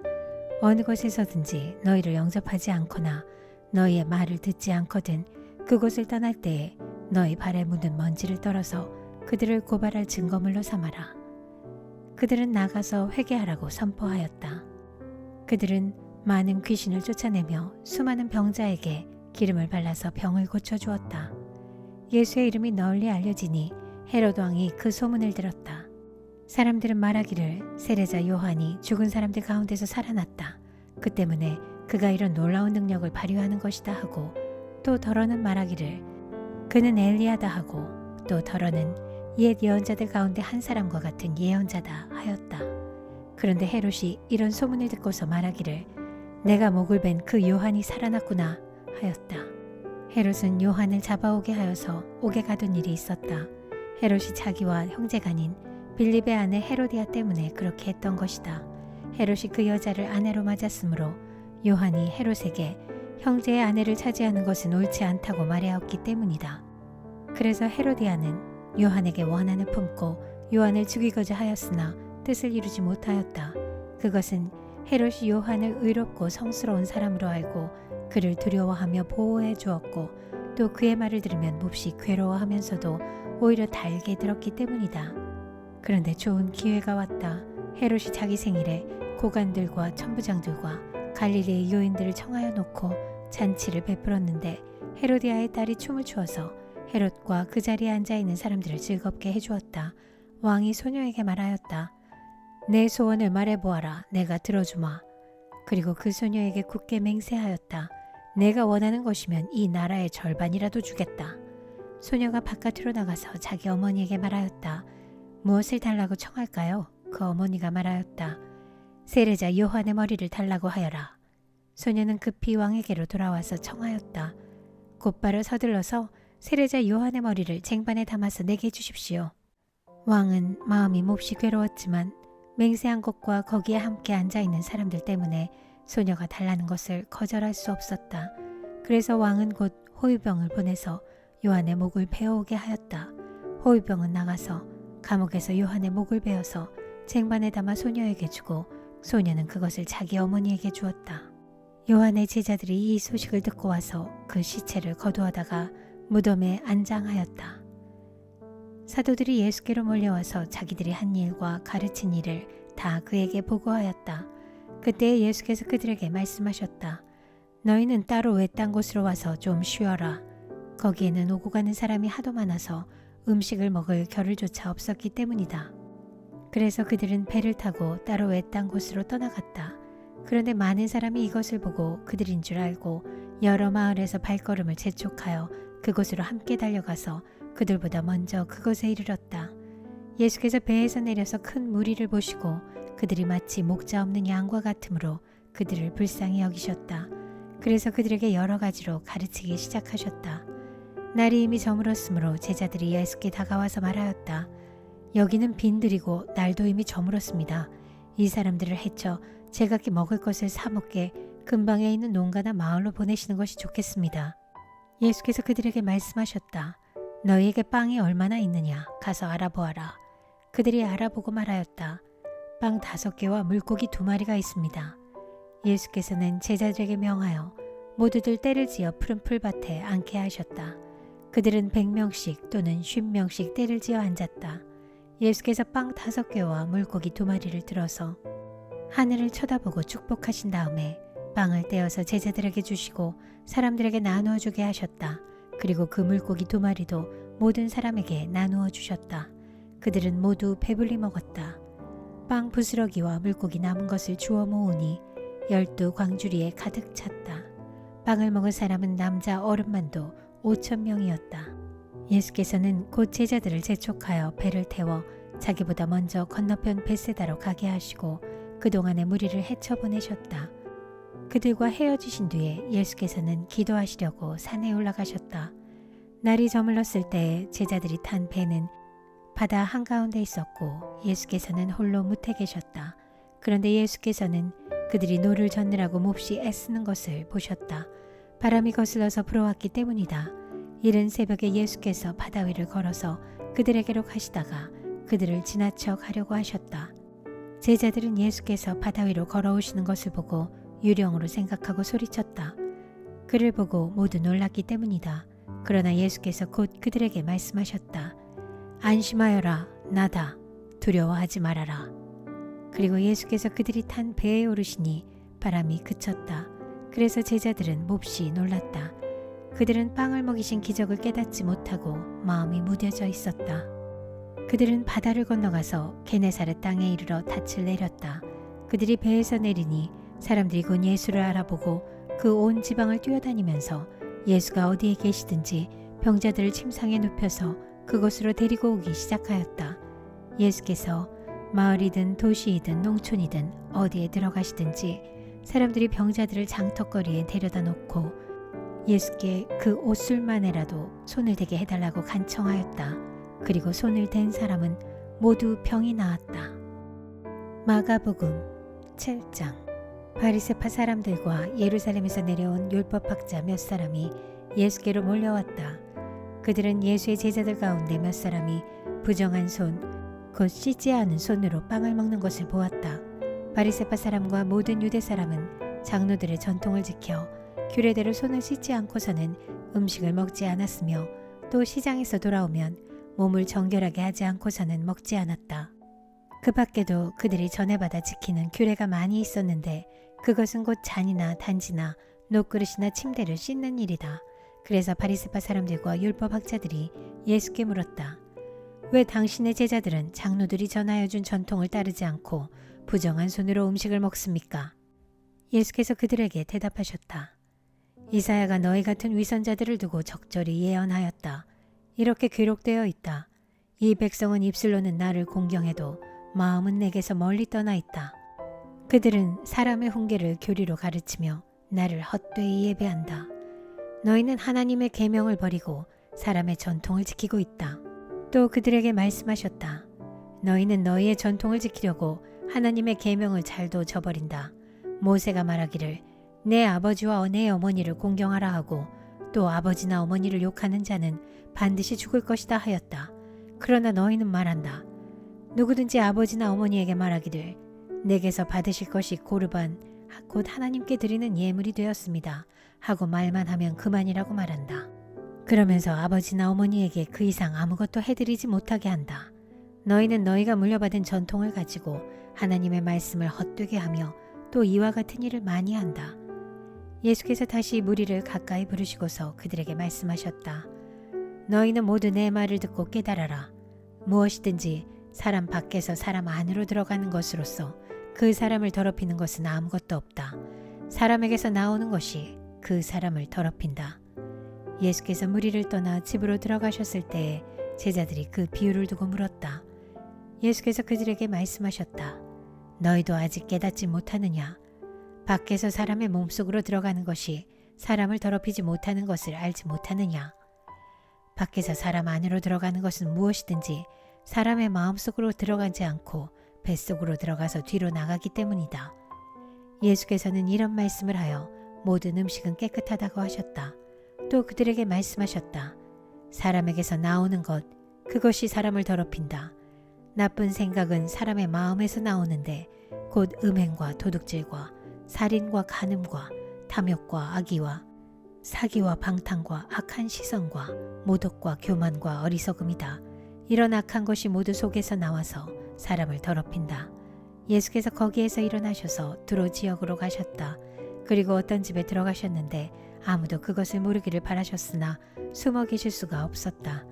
[SPEAKER 1] 어느 곳에서든지 너희를 영접하지 않거나 너희의 말을 듣지 않거든 그곳을 떠날 때에 너희 발에 묻은 먼지를 떨어서 그들을 고발할 증거물로 삼아라. 그들은 나가서 회개하라고 선포하였다. 그들은 많은 귀신을 쫓아내며 수많은 병자에게 기름을 발라서 병을 고쳐주었다. 예수의 이름이 널리 알려지니 헤롯 왕이 그 소문을 들었다. 사람들은 말하기를 세례자 요한이 죽은 사람들 가운데서 살아났다. 그 때문에 그가 이런 놀라운 능력을 발휘하는 것이다 하고 또 더러는 말하기를 그는 엘리야다 하고 또 더러는 옛 예언자들 가운데 한 사람과 같은 예언자다 하였다. 그런데 헤롯이 이런 소문을 듣고서 말하기를 내가 목을 벤 그 요한이 살아났구나 하였다. 헤롯은 요한을 잡아오게 하여서 오게 가둔 일이 있었다. 헤롯이 자기와 형제간인 빌립의 아내 헤로디아 때문에 그렇게 했던 것이다. 헤롯이 그 여자를 아내로 맞았으므로 요한이 헤롯에게 형제의 아내를 차지하는 것은 옳지 않다고 말하였기 때문이다. 그래서 헤로디아는 요한에게 원한을 품고 요한을 죽이고자 하였으나 뜻을 이루지 못하였다. 그것은 헤롯이 요한을 의롭고 성스러운 사람으로 알고 그를 두려워하며 보호해 주었고 또 그의 말을 들으면 몹시 괴로워하면서도 오히려 달게 들었기 때문이다. 그런데 좋은 기회가 왔다. 헤롯이 자기 생일에 고관들과 천부장들과 갈릴리의 요인들을 청하여 놓고 잔치를 베풀었는데 헤로디아의 딸이 춤을 추어서 헤롯과 그 자리에 앉아있는 사람들을 즐겁게 해주었다. 왕이 소녀에게 말하였다. 내 소원을 말해보아라. 내가 들어주마. 그리고 그 소녀에게 굳게 맹세하였다. 내가 원하는 것이면 이 나라의 절반이라도 주겠다. 소녀가 바깥으로 나가서 자기 어머니에게 말하였다. 무엇을 달라고 청할까요? 그 어머니가 말하였다. 세례자 요한의 머리를 달라고 하여라. 소녀는 급히 왕에게로 돌아와서 청하였다. 곧바로 서둘러서 세례자 요한의 머리를 쟁반에 담아서 내게 주십시오. 왕은 마음이 몹시 괴로웠지만 맹세한 것과 거기에 함께 앉아있는 사람들 때문에 소녀가 달라는 것을 거절할 수 없었다. 그래서 왕은 곧 호위병을 보내서 요한의 목을 베어오게 하였다. 호위병은 나가서 감옥에서 요한의 목을 베어서 쟁반에 담아 소녀에게 주고 소녀는 그것을 자기 어머니에게 주었다. 요한의 제자들이 이 소식을 듣고 와서 그 시체를 거두어다가 무덤에 안장하였다. 사도들이 예수께로 몰려와서 자기들이 한 일과 가르친 일을 다 그에게 보고하였다. 그때 예수께서 그들에게 말씀하셨다. 너희는 따로 외딴 곳으로 와서 좀 쉬어라. 거기에는 오고 가는 사람이 하도 많아서 음식을 먹을 겨를조차 없었기 때문이다. 그래서 그들은 배를 타고 따로 외딴 곳으로 떠나갔다. 그런데 많은 사람이 이것을 보고 그들인 줄 알고 여러 마을에서 발걸음을 재촉하여 그곳으로 함께 달려가서 그들보다 먼저 그곳에 이르렀다. 예수께서 배에서 내려서 큰 무리를 보시고 그들이 마치 목자 없는 양과 같으므로 그들을 불쌍히 여기셨다. 그래서 그들에게 여러 가지로 가르치기 시작하셨다. 날이 이미 저물었으므로 제자들이 예수께 다가와서 말하였다. 여기는 빈들이고 날도 이미 저물었습니다. 이 사람들을 해쳐 제각기 먹을 것을 사 먹게 근방에 있는 농가나 마을로 보내시는 것이 좋겠습니다. 예수께서 그들에게 말씀하셨다. 너희에게 빵이 얼마나 있느냐? 가서 알아보아라. 그들이 알아보고 말하였다. 빵 5개와 물고기 2마리가 있습니다. 예수께서는 제자들에게 명하여 모두들 떼를 지어 푸른 풀밭에 앉게 하셨다. 그들은 100명씩 또는 50명씩 떼를 지어 앉았다. 예수께서 빵 5개와 물고기 2마리를 들어서 하늘을 쳐다보고 축복하신 다음에 빵을 떼어서 제자들에게 주시고 사람들에게 나누어 주게 하셨다. 그리고 그 물고기 2마리도 모든 사람에게 나누어 주셨다. 그들은 모두 배불리 먹었다. 빵 부스러기와 물고기 남은 것을 주워 모으니 12광주리에 가득 찼다. 빵을 먹은 사람은 남자 어른만도 5,000명이었다. 예수께서는 곧 제자들을 재촉하여 배를 태워 자기보다 먼저 건너편 벳세다로 가게 하시고 그동안의 무리를 헤쳐보내셨다. 그들과 헤어지신 뒤에 예수께서는 기도하시려고 산에 올라가셨다. 날이 저물렀을 때 제자들이 탄 배는 바다 한가운데 있었고 예수께서는 홀로 무태 계셨다. 그런데 예수께서는 그들이 노를 젓느라고 몹시 애쓰는 것을 보셨다. 바람이 거슬러서 불어왔기 때문이다. 이른 새벽에 예수께서 바다 위를 걸어서 그들에게로 가시다가 그들을 지나쳐 가려고 하셨다. 제자들은 예수께서 바다 위로 걸어오시는 것을 보고 유령으로 생각하고 소리쳤다. 그를 보고 모두 놀랐기 때문이다. 그러나 예수께서 곧 그들에게 말씀하셨다. 안심하여라, 나다. 두려워하지 말아라. 그리고 예수께서 그들이 탄 배에 오르시니 바람이 그쳤다. 그래서 제자들은 몹시 놀랐다. 그들은 빵을 먹이신 기적을 깨닫지 못하고 마음이 무뎌져 있었다. 그들은 바다를 건너가서 게네사렛 땅에 이르러 닻을 내렸다. 그들이 배에서 내리니 사람들이 곧 예수를 알아보고 그 온 지방을 뛰어다니면서 예수가 어디에 계시든지 병자들을 침상에 눕혀서 그곳으로 데리고 오기 시작하였다. 예수께서 마을이든 도시이든 농촌이든 어디에 들어가시든지 사람들이 병자들을 장터거리에 데려다 놓고 예수께 그 옷술만에라도 손을 대게 해달라고 간청하였다. 그리고 손을 댄 사람은 모두 병이 나았다. 마가복음 7장. 바리새파 사람들과 예루살렘에서 내려온 율법학자 몇 사람이 예수께로 몰려왔다. 그들은 예수의 제자들 가운데 몇 사람이 부정한 손, 곧 씻지 않은 손으로 빵을 먹는 것을 보았다. 바리새파 사람과 모든 유대 사람은 장로들의 전통을 지켜 규례대로 손을 씻지 않고서는 음식을 먹지 않았으며 또 시장에서 돌아오면 몸을 정결하게 하지 않고서는 먹지 않았다. 그 밖에도 그들이 전해받아 지키는 규례가 많이 있었는데 그것은 곧 잔이나 단지나 녹그릇이나 침대를 씻는 일이다. 그래서 바리새파 사람들과 율법학자들이 예수께 물었다. 왜 당신의 제자들은 장로들이 전하여 준 전통을 따르지 않고 부정한 손으로 음식을 먹습니까? 예수께서 그들에게 대답하셨다. 이사야가 너희 같은 위선자들을 두고 적절히 예언하였다. 이렇게 기록되어 있다. 이 백성은 입술로는 나를 공경해도 마음은 내게서 멀리 떠나 있다. 그들은 사람의 훈계를 교리로 가르치며 나를 헛되이 예배한다. 너희는 하나님의 계명을 버리고 사람의 전통을 지키고 있다. 또 그들에게 말씀하셨다. 너희는 너희의 전통을 지키려고 하나님의 계명을 잘도 저버린다. 모세가 말하기를 내 아버지와 내 어머니를 공경하라 하고 또 아버지나 어머니를 욕하는 자는 반드시 죽을 것이다 하였다. 그러나 너희는 말한다. 누구든지 아버지나 어머니에게 말하기를 내게서 받으실 것이 고르반 곧 하나님께 드리는 예물이 되었습니다 하고 말만 하면 그만이라고 말한다. 그러면서 아버지나 어머니에게 그 이상 아무것도 해드리지 못하게 한다. 너희는 너희가 물려받은 전통을 가지고 하나님의 말씀을 헛되게 하며 또 이와 같은 일을 많이 한다. 예수께서 다시 무리를 가까이 부르시고서 그들에게 말씀하셨다. 너희는 모두 내 말을 듣고 깨달아라. 무엇이든지 사람 밖에서 사람 안으로 들어가는 것으로서 그 사람을 더럽히는 것은 아무것도 없다. 사람에게서 나오는 것이 그 사람을 더럽힌다. 예수께서 무리를 떠나 집으로 들어가셨을 때에 제자들이 그 비유를 두고 물었다. 예수께서 그들에게 말씀하셨다. 너희도 아직 깨닫지 못하느냐? 밖에서 사람의 몸속으로 들어가는 것이 사람을 더럽히지 못하는 것을 알지 못하느냐? 밖에서 사람 안으로 들어가는 것은 무엇이든지 사람의 마음속으로 들어가지 않고 뱃속으로 들어가서 뒤로 나가기 때문이다. 예수께서는 이런 말씀을 하여 모든 음식은 깨끗하다고 하셨다. 또 그들에게 말씀하셨다. 사람에게서 나오는 것, 그것이 사람을 더럽힌다. 나쁜 생각은 사람의 마음에서 나오는데 곧 음행과 도둑질과 살인과 간음과 탐욕과 악의와 사기와 방탕과 악한 시선과 모독과 교만과 어리석음이다. 이런 악한 것이 모두 속에서 나와서 사람을 더럽힌다. 예수께서 거기에서 일어나셔서 두로 지역으로 가셨다. 그리고 어떤 집에 들어가셨는데 아무도 그것을 모르기를 바라셨으나 숨어 계실 수가 없었다.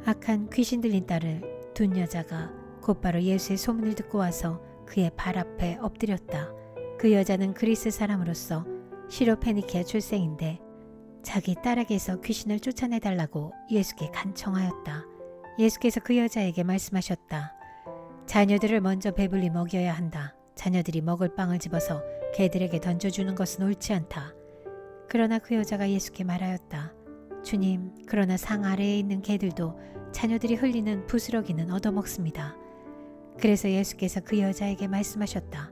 [SPEAKER 1] 악한 귀신 들린 딸을 둔 여자가 곧바로 예수의 소문을 듣고 와서 그의 발 앞에 엎드렸다. 그 여자는 그리스 사람으로서 시로페니케 출생인데 자기 딸에게서 귀신을 쫓아내달라고 예수께 간청하였다. 예수께서 그 여자에게 말씀하셨다. 자녀들을 먼저 배불리 먹여야 한다. 자녀들이 먹을 빵을 집어서 개들에게 던져주는 것은 옳지 않다. 그러나 그 여자가 예수께 말하였다. 주님, 그러나 상 아래에 있는 개들도 자녀들이 흘리는 부스러기는 얻어먹습니다. 그래서 예수께서 그 여자에게 말씀하셨다.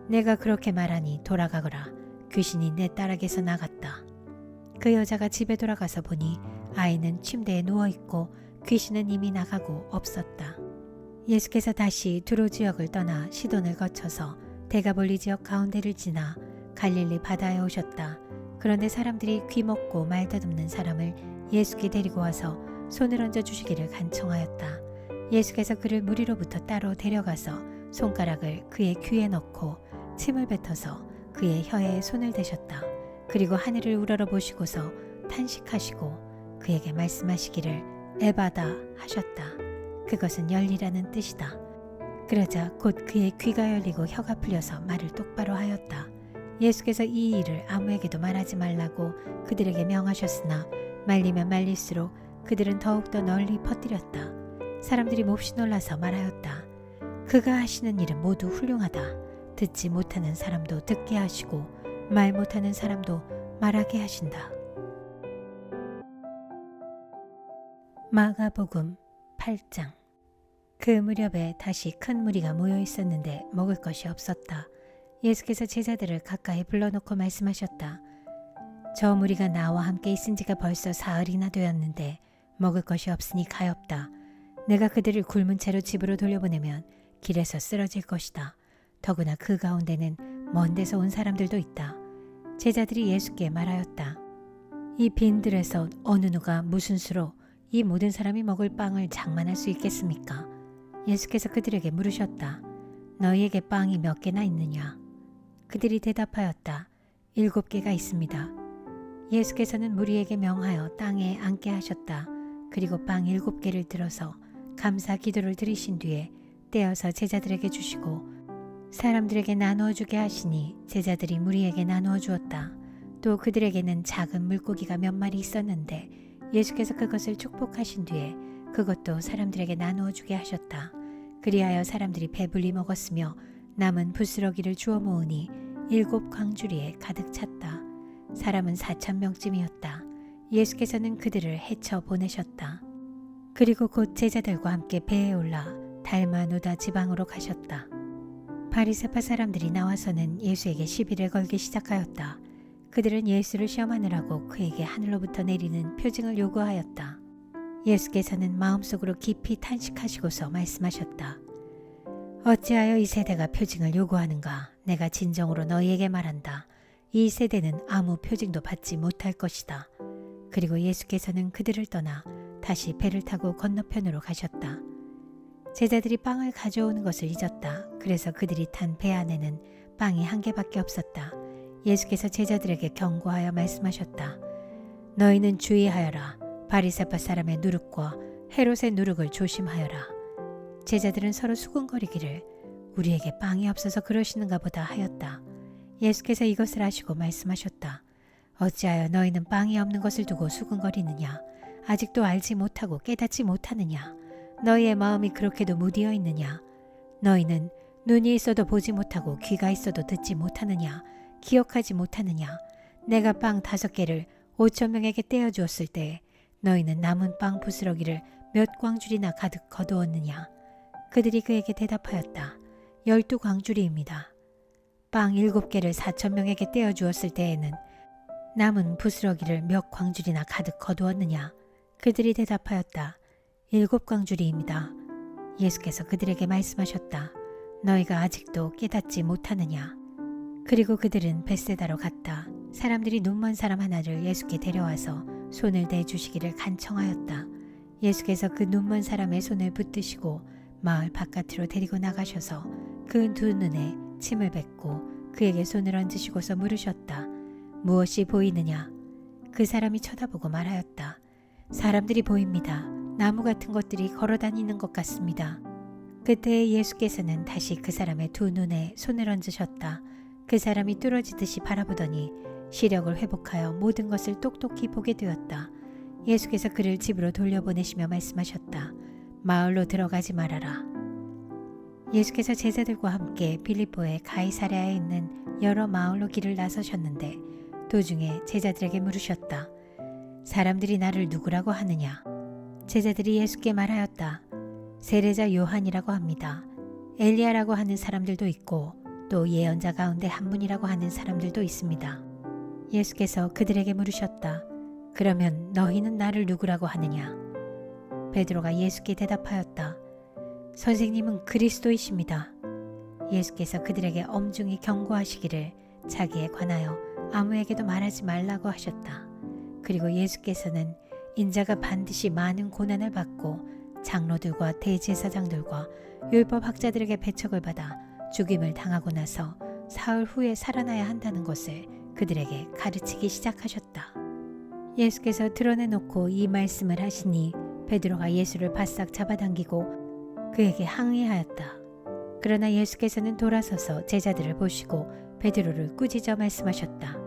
[SPEAKER 1] 내가 그렇게 말하니 돌아가거라. 귀신이 내 딸에게서 나갔다. 그 여자가 집에 돌아가서 보니 아이는 침대에 누워있고 귀신은 이미 나가고 없었다. 예수께서 다시 두로 지역을 떠나 시돈을 거쳐서 데가볼리 지역 가운데를 지나 갈릴리 바다에 오셨다. 그런데 사람들이 귀먹고 말 더듬는 사람을 예수께 데리고 와서 손을 얹어 주시기를 간청하였다. 예수께서 그를 무리로부터 따로 데려가서 손가락을 그의 귀에 넣고 침을 뱉어서 그의 혀에 손을 대셨다. 그리고 하늘을 우러러 보시고서 탄식하시고 그에게 말씀하시기를 에바다 하셨다. 그것은 열리라는 뜻이다. 그러자 곧 그의 귀가 열리고 혀가 풀려서 말을 똑바로 하였다. 예수께서 이 일을 아무에게도 말하지 말라고 그들에게 명하셨으나 말리면 말릴수록 그들은 더욱더 널리 퍼뜨렸다. 사람들이 몹시 놀라서 말하였다. 그가 하시는 일은 모두 훌륭하다. 듣지 못하는 사람도 듣게 하시고 말 못하는 사람도 말하게 하신다. 마가복음 8장. 그 무렵에 다시 큰 무리가 모여 있었는데 먹을 것이 없었다. 예수께서 제자들을 가까이 불러놓고 말씀하셨다. 저 무리가 나와 함께 있은 지가 벌써 사흘이나 되었는데 먹을 것이 없으니 가엾다. 내가 그들을 굶은 채로 집으로 돌려보내면 길에서 쓰러질 것이다. 더구나 그 가운데는 먼 데서 온 사람들도 있다. 제자들이 예수께 말하였다. 이 빈들에서 어느 누가 무슨 수로 이 모든 사람이 먹을 빵을 장만할 수 있겠습니까? 예수께서 그들에게 물으셨다. 너희에게 빵이 몇 개나 있느냐? 그들이 대답하였다. 7개가 있습니다. 예수께서는 무리에게 명하여 땅에 앉게 하셨다. 그리고 빵 7개를 들어서 감사 기도를 드리신 뒤에 떼어서 제자들에게 주시고 사람들에게 나누어 주게 하시니 제자들이 무리에게 나누어 주었다. 또 그들에게는 작은 물고기가 몇 마리 있었는데 예수께서 그것을 축복하신 뒤에 그것도 사람들에게 나누어 주게 하셨다. 그리하여 사람들이 배불리 먹었으며 남은 부스러기를 주워 모으니 7 광주리에 가득 찼다. 사람은 4,000명쯤이었다. 예수께서는 그들을 헤쳐 보내셨다. 그리고 곧 제자들과 함께 배에 올라 달마누다 지방으로 가셨다. 바리새파 사람들이 나와서는 예수에게 시비를 걸기 시작하였다. 그들은 예수를 시험하느라고 그에게 하늘로부터 내리는 표징을 요구하였다. 예수께서는 마음속으로 깊이 탄식하시고서 말씀하셨다. 어찌하여 이 세대가 표징을 요구하는가? 내가 진정으로 너희에게 말한다. 이 세대는 아무 표징도 받지 못할 것이다. 그리고 예수께서는 그들을 떠나 다시 배를 타고 건너편으로 가셨다. 제자들이 빵을 가져오는 것을 잊었다. 그래서 그들이 탄 배 안에는 빵이 한 개밖에 없었다. 예수께서 제자들에게 경고하여 말씀하셨다. 너희는 주의하여라. 바리새파 사람의 누룩과 헤롯의 누룩을 조심하여라. 제자들은 서로 수군거리기를 우리에게 빵이 없어서 그러시는가 보다 하였다. 예수께서 이것을 아시고 말씀하셨다. 어찌하여 너희는 빵이 없는 것을 두고 수군거리느냐? 아직도 알지 못하고 깨닫지 못하느냐? 너희의 마음이 그렇게도 무디어 있느냐? 너희는 눈이 있어도 보지 못하고 귀가 있어도 듣지 못하느냐? 기억하지 못하느냐? 내가 빵 5개를 5,000명에게 떼어주었을 때 너희는 남은 빵 부스러기를 몇 광줄이나 가득 거두었느냐? 그들이 그에게 대답하였다. 12광줄이입니다. 빵 7개를 4,000명에게 떼어주었을 때에는 남은 부스러기를 몇 광줄이나 가득 거두었느냐? 그들이 대답하였다. 7광줄이입니다. 예수께서 그들에게 말씀하셨다. 너희가 아직도 깨닫지 못하느냐? 그리고 그들은 벳세다로 갔다. 사람들이 눈먼 사람 하나를 예수께 데려와서 손을 대주시기를 간청하였다. 예수께서 그 눈먼 사람의 손을 붙드시고 마을 바깥으로 데리고 나가셔서 그 두 눈에 침을 뱉고 그에게 손을 얹으시고서 물으셨다. 무엇이 보이느냐? 그 사람이 쳐다보고 말하였다. 사람들이 보입니다. 나무 같은 것들이 걸어다니는 것 같습니다. 그때 예수께서는 다시 그 사람의 두 눈에 손을 얹으셨다. 그 사람이 뚫어지듯이 바라보더니 시력을 회복하여 모든 것을 똑똑히 보게 되었다. 예수께서 그를 집으로 돌려보내시며 말씀하셨다. 마을로 들어가지 말아라. 예수께서 제자들과 함께 빌립보의 가이사랴에 있는 여러 마을로 길을 나서셨는데 도중에 제자들에게 물으셨다. 사람들이 나를 누구라고 하느냐? 제자들이 예수께 말하였다. 세례자 요한이라고 합니다. 엘리야라고 하는 사람들도 있고 또 예언자 가운데 한 분이라고 하는 사람들도 있습니다. 예수께서 그들에게 물으셨다. 그러면 너희는 나를 누구라고 하느냐? 베드로가 예수께 대답하였다. 선생님은 그리스도이십니다. 예수께서 그들에게 엄중히 경고하시기를 자기에 관하여 아무에게도 말하지 말라고 하셨다. 그리고 예수께서는 인자가 반드시 많은 고난을 받고 장로들과 대제사장들과 율법학자들에게 배척을 받아 죽임을 당하고 나서 사흘 후에 살아나야 한다는 것을 그들에게 가르치기 시작하셨다. 예수께서 드러내놓고 이 말씀을 하시니 베드로가 예수를 바싹 잡아당기고 그에게 항의하였다. 그러나 예수께서는 돌아서서 제자들을 보시고 베드로를 꾸짖어 말씀하셨다.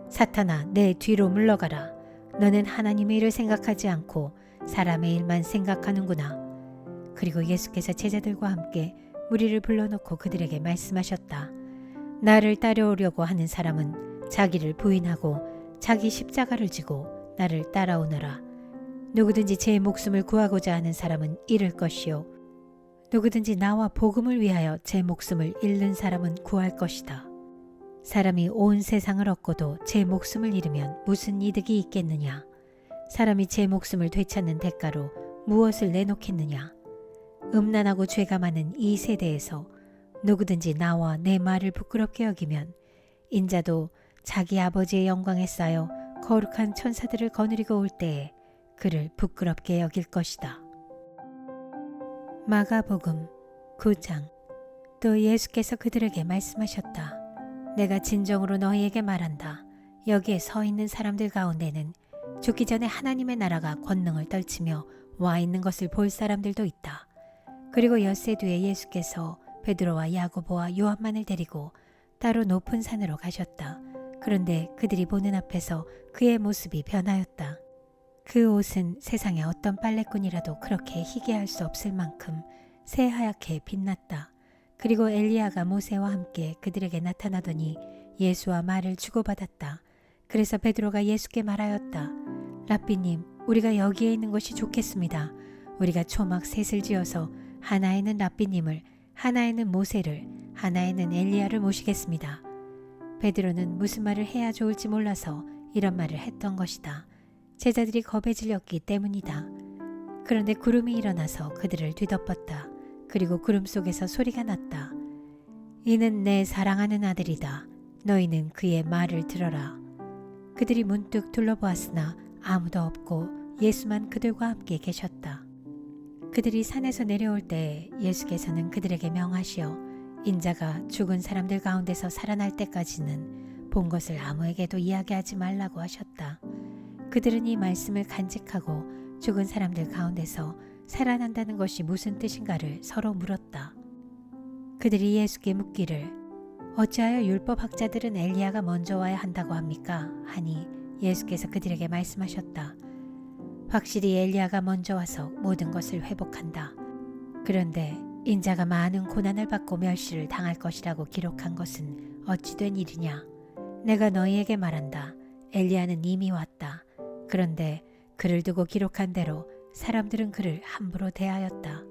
[SPEAKER 1] 사탄아, 내 뒤로 물러가라. 너는 하나님의 일을 생각하지 않고 사람의 일만 생각하는구나. 그리고 예수께서 제자들과 함께 무리를 불러놓고 그들에게 말씀하셨다. 나를 따라오려고 하는 사람은 자기를 부인하고 자기 십자가를 지고 나를 따라오너라. 누구든지 제 목숨을 구하고자 하는 사람은 잃을 것이요 누구든지 나와 복음을 위하여 제 목숨을 잃는 사람은 구할 것이다. 사람이 온 세상을 얻고도 제 목숨을 잃으면 무슨 이득이 있겠느냐? 사람이 제 목숨을 되찾는 대가로 무엇을 내놓겠느냐? 음란하고 죄가 많은 이 세대에서 누구든지 나와 내 말을 부끄럽게 여기면 인자도 자기 아버지의 영광에 쌓여 거룩한 천사들을 거느리고 올 때에 그를 부끄럽게 여길 것이다. 마가복음 9장. 또 예수께서 그들에게 말씀하셨다. 내가 진정으로 너희에게 말한다. 여기에 서 있는 사람들 가운데는 죽기 전에 하나님의 나라가 권능을 떨치며 와 있는 것을 볼 사람들도 있다. 그리고 엿새 뒤에 예수께서 베드로와 야고보와 요한만을 데리고 따로 높은 산으로 가셨다. 그런데 그들이 보는 앞에서 그의 모습이 변하였다. 그 옷은 세상에 어떤 빨래꾼이라도 그렇게 희게 할 수 없을 만큼 새하얗게 빛났다. 그리고 엘리야가 모세와 함께 그들에게 나타나더니 예수와 말을 주고받았다. 그래서 베드로가 예수께 말하였다. 랍비님, 우리가 여기에 있는 것이 좋겠습니다. 우리가 초막 셋을 지어서 하나에는 랍비님을, 하나에는 모세를, 하나에는 엘리야를 모시겠습니다. 베드로는 무슨 말을 해야 좋을지 몰라서 이런 말을 했던 것이다. 제자들이 겁에 질렸기 때문이다. 그런데 구름이 일어나서 그들을 뒤덮었다. 그리고 구름 속에서 소리가 났다. 이는 내 사랑하는 아들이다. 너희는 그의 말을 들어라. 그들이 문득 둘러보았으나 아무도 없고 예수만 그들과 함께 계셨다. 그들이 산에서 내려올 때 예수께서는 그들에게 명하시어 인자가 죽은 사람들 가운데서 살아날 때까지는 본 것을 아무에게도 이야기하지 말라고 하셨다. 그들은 이 말씀을 간직하고 죽은 사람들 가운데서 살아난다는 것이 무슨 뜻인가를 서로 물었다. 그들이 예수께 묻기를 어찌하여 율법학자들은 엘리야가 먼저 와야 한다고 합니까? 하니 예수께서 그들에게 말씀하셨다. 확실히 엘리야가 먼저 와서 모든 것을 회복한다. 그런데 인자가 많은 고난을 받고 멸시를 당할 것이라고 기록한 것은 어찌 된 일이냐? 내가 너희에게 말한다. 엘리야는 이미 왔다. 그런데 그를 두고 기록한 대로 사람들은 그를 함부로 대하였다.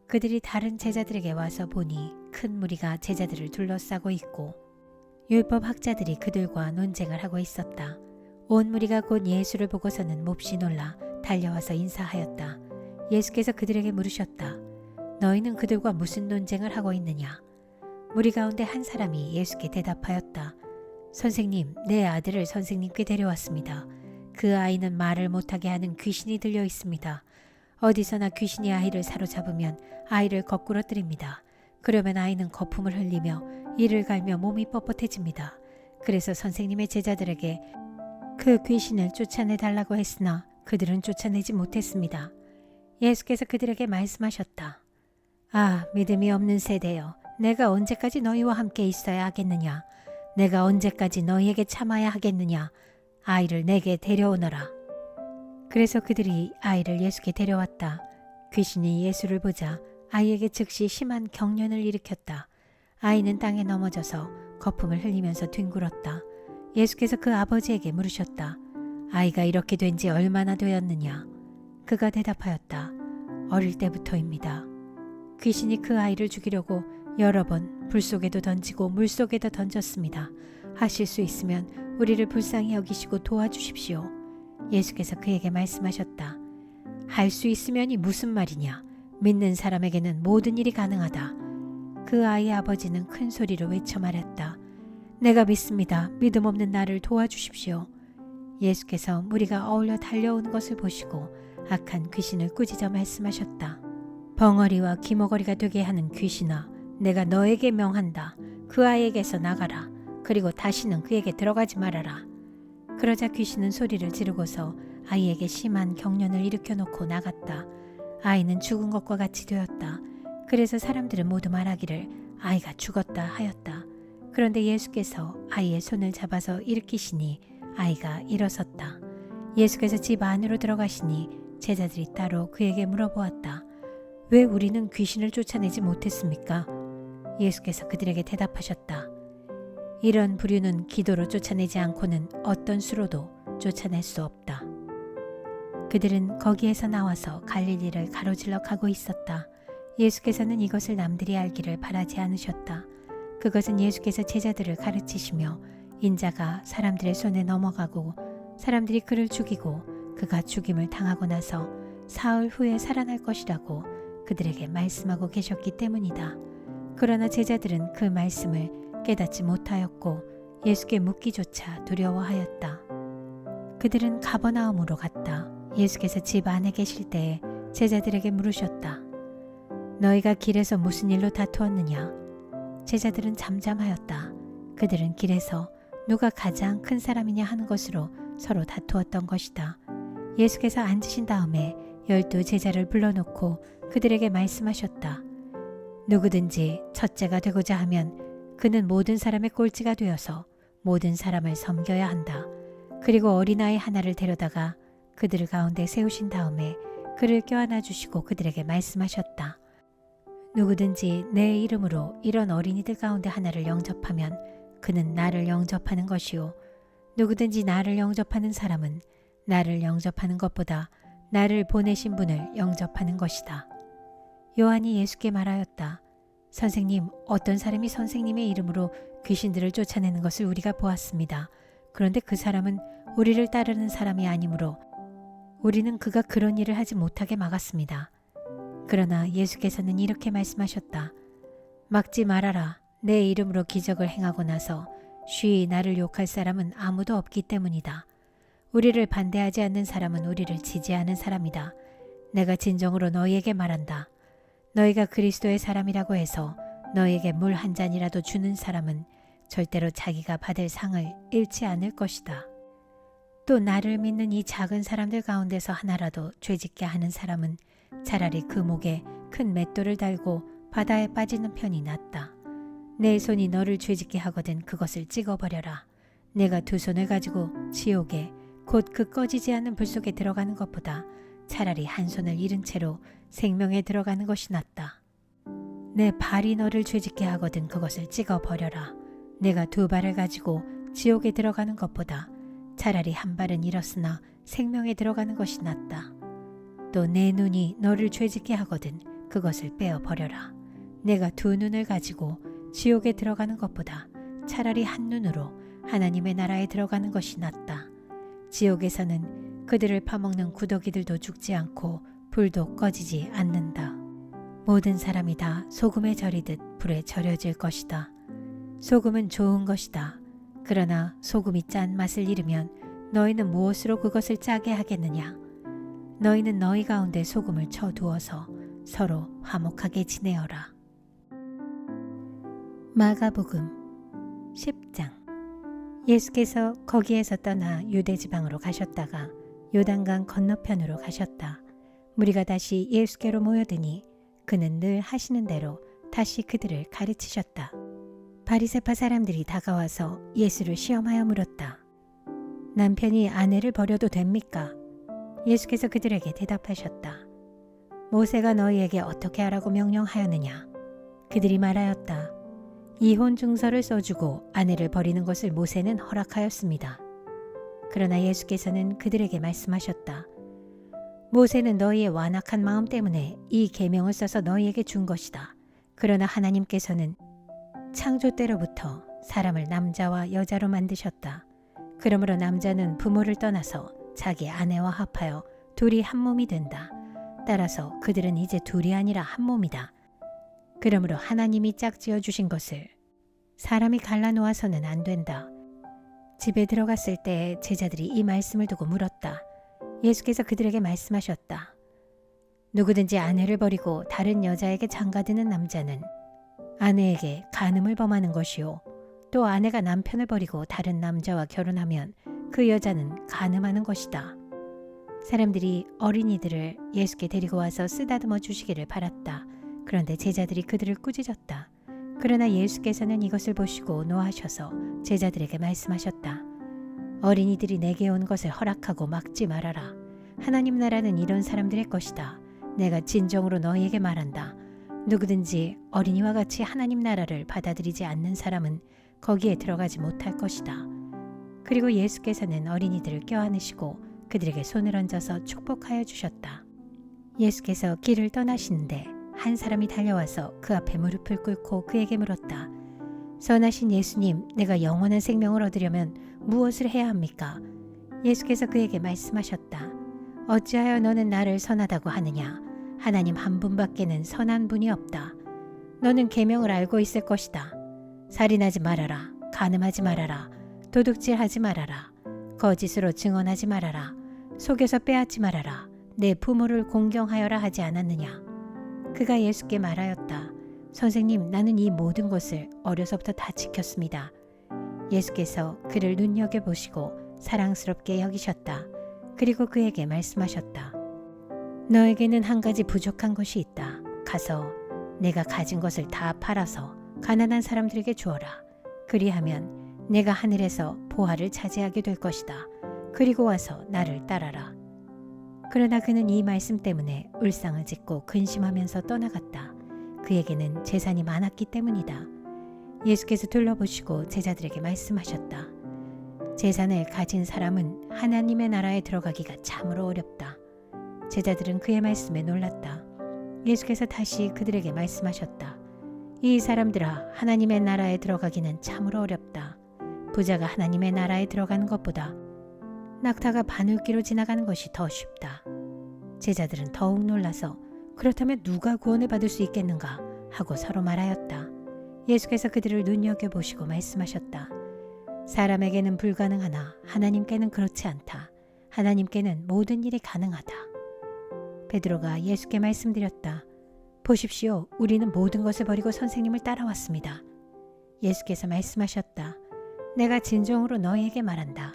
[SPEAKER 1] 그들이 다른 제자들에게 와서 보니 큰 무리가 제자들을 둘러싸고 있고 율법학자들이 그들과 논쟁을 하고 있었다. 온 무리가 곧 예수를 보고서는 몹시 놀라 달려와서 인사하였다. 예수께서 그들에게 물으셨다. 너희는 그들과 무슨 논쟁을 하고 있느냐? 무리 가운데 한 사람이 예수께 대답하였다. 선생님, 내 아들을 선생님께 데려왔습니다. 그 아이는 말을 못하게 하는 귀신이 들려 있습니다. 어디서나 귀신이 아이를 사로잡으면 아이를 거꾸로 뜨립니다. 그러면 아이는 거품을 흘리며 이를 갈며 몸이 뻣뻣해집니다. 그래서 선생님의 제자들에게 그 귀신을 쫓아내달라고 했으나 그들은 쫓아내지 못했습니다. 예수께서 그들에게 말씀하셨다. 아, 믿음이 없는 세대여, 내가 언제까지 너희와 함께 있어야 하겠느냐? 내가 언제까지 너희에게 참아야 하겠느냐? 아이를 내게 데려오너라. 그래서 그들이 아이를 예수께 데려왔다. 귀신이 예수를 보자 아이에게 즉시 심한 경련을 일으켰다. 아이는 땅에 넘어져서 거품을 흘리면서 뒹굴었다. 예수께서 그 아버지에게 물으셨다. 아이가 이렇게 된 지 얼마나 되었느냐? 그가 대답하였다. 어릴 때부터입니다. 귀신이 그 아이를 죽이려고 여러 번 불 속에도 던지고 물 속에도 던졌습니다. 하실 수 있으면 우리를 불쌍히 여기시고 도와주십시오. 예수께서 그에게 말씀하셨다. 할 수 있으면이 무슨 말이냐? 믿는 사람에게는 모든 일이 가능하다. 그 아이의 아버지는 큰 소리로 외쳐 말했다. 내가 믿습니다. 믿음 없는 나를 도와주십시오. 예수께서 무리가 어울려 달려오는 것을 보시고 악한 귀신을 꾸짖어 말씀하셨다. 벙어리와 기머거리가 되게 하는 귀신아, 내가 너에게 명한다. 그 아이에게서 나가라. 그리고 다시는 그에게 들어가지 말아라. 그러자 귀신은 소리를 지르고서 아이에게 심한 경련을 일으켜놓고 나갔다. 아이는 죽은 것과 같이 되었다. 그래서 사람들은 모두 말하기를 아이가 죽었다 하였다. 그런데 예수께서 아이의 손을 잡아서 일으키시니 아이가 일어섰다. 예수께서 집 안으로 들어가시니 제자들이 따로 그에게 물어보았다. 왜 우리는 귀신을 쫓아내지 못했습니까? 예수께서 그들에게 대답하셨다. 이런 부류는 기도로 쫓아내지 않고는 어떤 수로도 쫓아낼 수 없다. 그들은 거기에서 나와서 갈릴리를 가로질러 가고 있었다. 예수께서는 이것을 남들이 알기를 바라지 않으셨다. 그것은 예수께서 제자들을 가르치시며 인자가 사람들의 손에 넘어가고 사람들이 그를 죽이고 그가 죽임을 당하고 나서 사흘 후에 살아날 것이라고 그들에게 말씀하고 계셨기 때문이다. 그러나 제자들은 그 말씀을 깨닫지 못하였고 예수께 묻기조차 두려워하였다. 그들은 가버나움으로 갔다. 예수께서 집 안에 계실 때에 제자들에게 물으셨다. 너희가 길에서 무슨 일로 다투었느냐? 제자들은 잠잠하였다. 그들은 길에서 누가 가장 큰 사람이냐 하는 것으로 서로 다투었던 것이다. 예수께서 앉으신 다음에 12 제자를 불러놓고 그들에게 말씀하셨다. 누구든지 첫째가 되고자 하면 그는 모든 사람의 꼴찌가 되어서 모든 사람을 섬겨야 한다. 그리고 어린아이 하나를 데려다가 그들 가운데 세우신 다음에 그를 껴안아 주시고 그들에게 말씀하셨다. 누구든지 내 이름으로 이런 어린이들 가운데 하나를 영접하면 그는 나를 영접하는 것이요. 누구든지 나를 영접하는 사람은 나를 영접하는 것보다 나를 보내신 분을 영접하는 것이다. 요한이 예수께 말하였다. 선생님, 어떤 사람이 선생님의 이름으로 귀신들을 쫓아내는 것을 우리가 보았습니다. 그런데 그 사람은 우리를 따르는 사람이 아니므로 우리는 그가 그런 일을 하지 못하게 막았습니다. 그러나 예수께서는 이렇게 말씀하셨다. 막지 말아라. 내 이름으로 기적을 행하고 나서 쉬이 나를 욕할 사람은 아무도 없기 때문이다. 우리를 반대하지 않는 사람은 우리를 지지하는 사람이다. 내가 진정으로 너희에게 말한다. 너희가 그리스도의 사람이라고 해서 너희에게 물 한 잔이라도 주는 사람은 절대로 자기가 받을 상을 잃지 않을 것이다. 또 나를 믿는 이 작은 사람들 가운데서 하나라도 죄짓게 하는 사람은 차라리 그 목에 큰 맷돌을 달고 바다에 빠지는 편이 낫다. 내 손이 너를 죄짓게 하거든 그것을 찍어버려라. 내가 두 손을 가지고 지옥에 곧 그 꺼지지 않는 불 속에 들어가는 것보다 차라리 한 손을 잃은 채로 생명에 들어가는 것이 낫다. 내 발이 너를 죄짓게 하거든 그것을 찍어버려라. 내가 두 발을 가지고 지옥에 들어가는 것보다 차라리 한 발은 잃었으나 생명에 들어가는 것이 낫다. 또 내 눈이 너를 죄짓게 하거든 그것을 빼어버려라. 내가 두 눈을 가지고 지옥에 들어가는 것보다 차라리 한 눈으로 하나님의 나라에 들어가는 것이 낫다. 지옥에서는 그들을 파먹는 구더기들도 죽지 않고 불도 꺼지지 않는다. 모든 사람이 다 소금에 절이듯 불에 절여질 것이다. 소금은 좋은 것이다. 그러나 소금이 짠 맛을 잃으면 너희는 무엇으로 그것을 짜게 하겠느냐? 너희는 너희 가운데 소금을 쳐두어서 서로 화목하게 지내어라. 마가복음 10장. 예수께서 거기에서 떠나 유대지방으로 가셨다가 요단강 건너편으로 가셨다. 무리가 다시 예수께로 모여드니 그는 늘 하시는 대로 다시 그들을 가르치셨다. 바리새파 사람들이 다가와서 예수를 시험하여 물었다. 남편이 아내를 버려도 됩니까? 예수께서 그들에게 대답하셨다. 모세가 너희에게 어떻게 하라고 명령하였느냐? 그들이 말하였다. 이혼 증서를 써주고 아내를 버리는 것을 모세는 허락하였습니다. 그러나 예수께서는 그들에게 말씀하셨다. 모세는 너희의 완악한 마음 때문에 이 계명을 써서 너희에게 준 것이다. 그러나 하나님께서는 창조 때로부터 사람을 남자와 여자로 만드셨다. 그러므로 남자는 부모를 떠나서 자기 아내와 합하여 둘이 한 몸이 된다. 따라서 그들은 이제 둘이 아니라 한 몸이다. 그러므로 하나님이 짝지어 주신 것을 사람이 갈라놓아서는 안 된다. 집에 들어갔을 때 제자들이 이 말씀을 두고 물었다. 예수께서 그들에게 말씀하셨다. 누구든지 아내를 버리고 다른 여자에게 장가드는 남자는 아내에게 간음을 범하는 것이요. 또 아내가 남편을 버리고 다른 남자와 결혼하면 그 여자는 간음하는 것이다. 사람들이 어린이들을 예수께 데리고 와서 쓰다듬어 주시기를 바랐다. 그런데 제자들이 그들을 꾸짖었다. 그러나 예수께서는 이것을 보시고 노하셔서 제자들에게 말씀하셨다. 어린이들이 내게 온 것을 허락하고 막지 말아라. 하나님 나라는 이런 사람들의 것이다. 내가 진정으로 너희에게 말한다. 누구든지 어린이와 같이 하나님 나라를 받아들이지 않는 사람은 거기에 들어가지 못할 것이다. 그리고 예수께서는 어린이들을 껴안으시고 그들에게 손을 얹어서 축복하여 주셨다. 예수께서 길을 떠나시는데 한 사람이 달려와서 그 앞에 무릎을 꿇고 그에게 물었다. 선하신 예수님, 내가 영원한 생명을 얻으려면 무엇을 해야 합니까? 예수께서 그에게 말씀하셨다. 어찌하여 너는 나를 선하다고 하느냐? 하나님 한 분밖에는 선한 분이 없다. 너는 계명을 알고 있을 것이다. 살인하지 말아라. 간음하지 말아라. 도둑질하지 말아라. 거짓으로 증언하지 말아라. 속여서 빼앗지 말아라. 내 부모를 공경하여라 하지 않았느냐? 그가 예수께 말하였다. 선생님, 나는 이 모든 것을 어려서부터 다 지켰습니다. 예수께서 그를 눈여겨보시고 사랑스럽게 여기셨다. 그리고 그에게 말씀하셨다. 너에게는 한 가지 부족한 것이 있다. 가서 내가 가진 것을 다 팔아서 가난한 사람들에게 주어라. 그리하면 내가 하늘에서 보화를 차지하게 될 것이다. 그리고 와서 나를 따라라. 그러나 그는 이 말씀 때문에 울상을 짓고 근심하면서 떠나갔다. 그에게는 재산이 많았기 때문이다. 예수께서 둘러보시고 제자들에게 말씀하셨다. 재산을 가진 사람은 하나님의 나라에 들어가기가 참으로 어렵다. 제자들은 그의 말씀에 놀랐다. 예수께서 다시 그들에게 말씀하셨다. 이 사람들아, 하나님의 나라에 들어가기는 참으로 어렵다. 부자가 하나님의 나라에 들어가는 것보다 낙타가 바늘귀로 지나가는 것이 더 쉽다. 제자들은 더욱 놀라서 그렇다면 누가 구원을 받을 수 있겠는가 하고 서로 말하였다. 예수께서 그들을 눈여겨보시고 말씀하셨다. 사람에게는 불가능하나 하나님께는 그렇지 않다. 하나님께는 모든 일이 가능하다. 베드로가 예수께 말씀드렸다. 보십시오. 우리는 모든 것을 버리고 선생님을 따라왔습니다. 예수께서 말씀하셨다. 내가 진정으로 너희에게 말한다.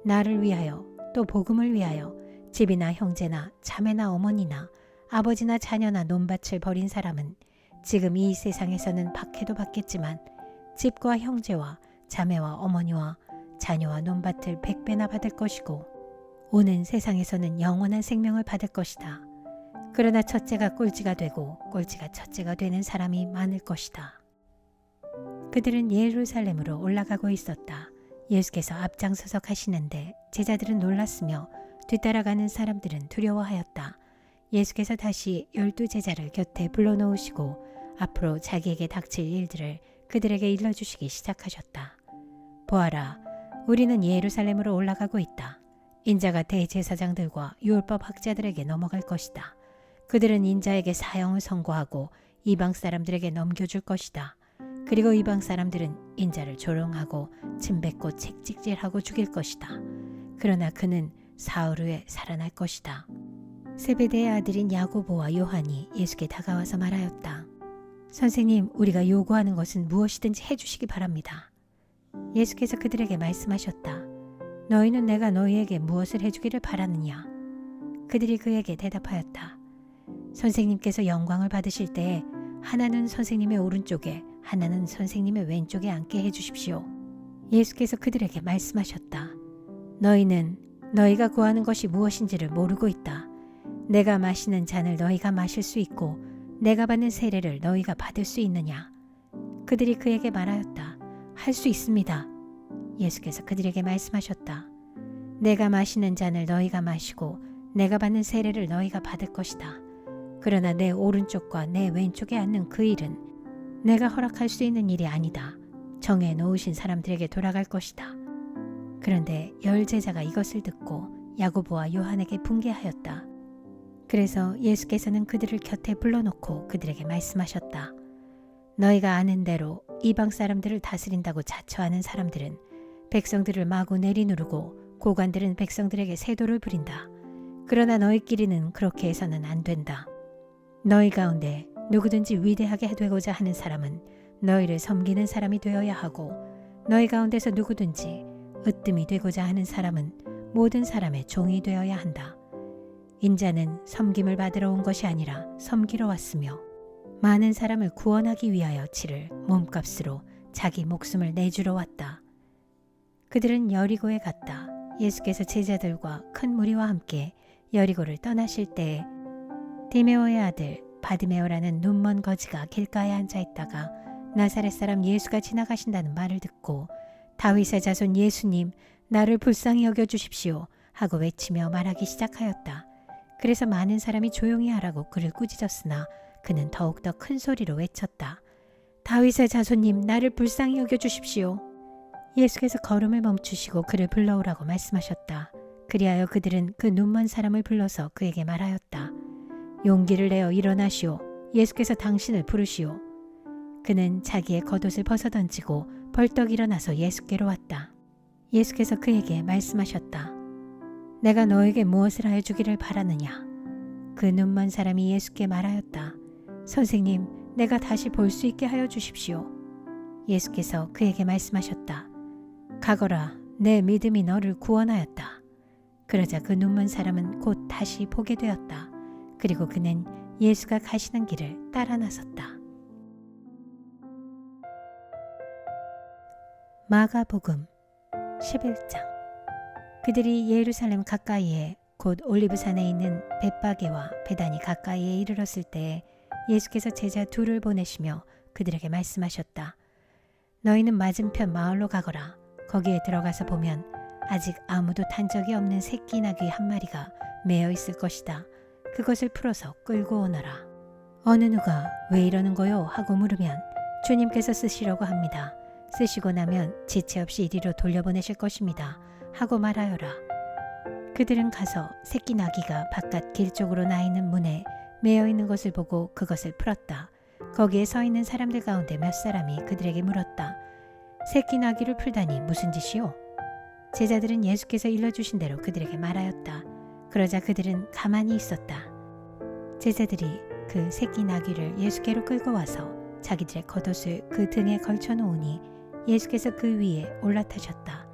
[SPEAKER 1] 나를 위하여 또 복음을 위하여 집이나 형제나 자매나 어머니나 아버지나 자녀나 논밭을 버린 사람은 지금 이 세상에서는 박해도 받겠지만 집과 형제와 자매와 어머니와 자녀와 논밭을 100배나 받을 것이고 오는 세상에서는 영원한 생명을 받을 것이다. 그러나 첫째가 꼴찌가 되고 꼴찌가 첫째가 되는 사람이 많을 것이다. 그들은 예루살렘으로 올라가고 있었다. 예수께서 앞장서서 가시는데 제자들은 놀랐으며 뒤따라가는 사람들은 두려워하였다. 예수께서 다시 12 제자를 곁에 불러놓으시고 앞으로 자기에게 닥칠 일들을 그들에게 일러주시기 시작하셨다. 보아라, 우리는 예루살렘으로 올라가고 있다. 인자가 대제사장들과 율법 학자들에게 넘어갈 것이다. 그들은 인자에게 사형을 선고하고 이방 사람들에게 넘겨줄 것이다. 그리고 이방 사람들은 인자를 조롱하고 침뱉고 책찍질하고 죽일 것이다. 그러나 그는 사흘 후에 살아날 것이다. 세베대의 아들인 야고보와 요한이 예수께 다가와서 말하였다. 선생님, 우리가 요구하는 것은 무엇이든지 해주시기 바랍니다. 예수께서 그들에게 말씀하셨다. 너희는 내가 너희에게 무엇을 해주기를 바라느냐? 그들이 그에게 대답하였다. 선생님께서 영광을 받으실 때에 하나는 선생님의 오른쪽에 하나는 선생님의 왼쪽에 앉게 해주십시오. 예수께서 그들에게 말씀하셨다. 너희는 너희가 구하는 것이 무엇인지를 모르고 있다. 내가 마시는 잔을 너희가 마실 수 있고 내가 받는 세례를 너희가 받을 수 있느냐? 그들이 그에게 말하였다. 할 수 있습니다. 예수께서 그들에게 말씀하셨다. 내가 마시는 잔을 너희가 마시고 내가 받는 세례를 너희가 받을 것이다. 그러나 내 오른쪽과 내 왼쪽에 앉는 그 일은 내가 허락할 수 있는 일이 아니다. 정해 놓으신 사람들에게 돌아갈 것이다. 그런데 10 제자가 이것을 듣고 야고보와 요한에게 분개하였다. 그래서 예수께서는 그들을 곁에 불러놓고 그들에게 말씀하셨다. 너희가 아는 대로 이방 사람들을 다스린다고 자처하는 사람들은 백성들을 마구 내리누르고 고관들은 백성들에게 세도를 부린다. 그러나 너희끼리는 그렇게 해서는 안 된다. 너희 가운데 누구든지 위대하게 되고자 하는 사람은 너희를 섬기는 사람이 되어야 하고 너희 가운데서 누구든지 으뜸이 되고자 하는 사람은 모든 사람의 종이 되어야 한다. 인자는 섬김을 받으러 온 것이 아니라 섬기러 왔으며 많은 사람을 구원하기 위하여 치를 몸값으로 자기 목숨을 내주러 왔다. 그들은 여리고에 갔다. 예수께서 제자들과 큰 무리와 함께 여리고를 떠나실 때에 디메오의 아들 바디메오라는 눈먼 거지가 길가에 앉아 있다가 나사렛 사람 예수가 지나가신다는 말을 듣고 다윗의 자손 예수님, 나를 불쌍히 여겨주십시오 하고 외치며 말하기 시작하였다. 그래서 많은 사람이 조용히 하라고 그를 꾸짖었으나 그는 더욱더 큰 소리로 외쳤다. 다윗의 자손님, 나를 불쌍히 여겨주십시오. 예수께서 걸음을 멈추시고 그를 불러오라고 말씀하셨다. 그리하여 그들은 그 눈먼 사람을 불러서 그에게 말하였다. 용기를 내어 일어나시오. 예수께서 당신을 부르시오. 그는 자기의 겉옷을 벗어던지고 벌떡 일어나서 예수께로 왔다. 예수께서 그에게 말씀하셨다. 내가 너에게 무엇을 하여 주기를 바라느냐? 그 눈먼 사람이 예수께 말하였다. 선생님, 내가 다시 볼 수 있게 하여 주십시오. 예수께서 그에게 말씀하셨다. 가거라, 내 믿음이 너를 구원하였다. 그러자 그 눈먼 사람은 곧 다시 보게 되었다. 그리고 그는 예수가 가시는 길을 따라 나섰다. 마가복음 11장. 그들이 예루살렘 가까이에 곧 올리브산에 있는 벳바게와 베다니 가까이에 이르렀을 때에 예수께서 제자 둘을 보내시며 그들에게 말씀하셨다. 너희는 맞은편 마을로 가거라. 거기에 들어가서 보면 아직 아무도 탄 적이 없는 새끼 나귀 한 마리가 매어 있을 것이다. 그것을 풀어서 끌고 오너라. 어느 누가 왜 이러는 거요? 하고 물으면 주님께서 쓰시려고 합니다. 쓰시고 나면 지체 없이 이리로 돌려보내실 것입니다. 하고 말하여라. 그들은 가서 새끼 나귀가 바깥 길 쪽으로 나 있는 문에 매어 있는 것을 보고 그것을 풀었다. 거기에 서 있는 사람들 가운데 몇 사람이 그들에게 물었다. 새끼 나귀를 풀다니 무슨 짓이오? 제자들은 예수께서 일러주신 대로 그들에게 말하였다. 그러자 그들은 가만히 있었다. 제자들이 그 새끼 나귀를 예수께로 끌고 와서 자기들의 겉옷을 그 등에 걸쳐 놓으니 예수께서 그 위에 올라타셨다.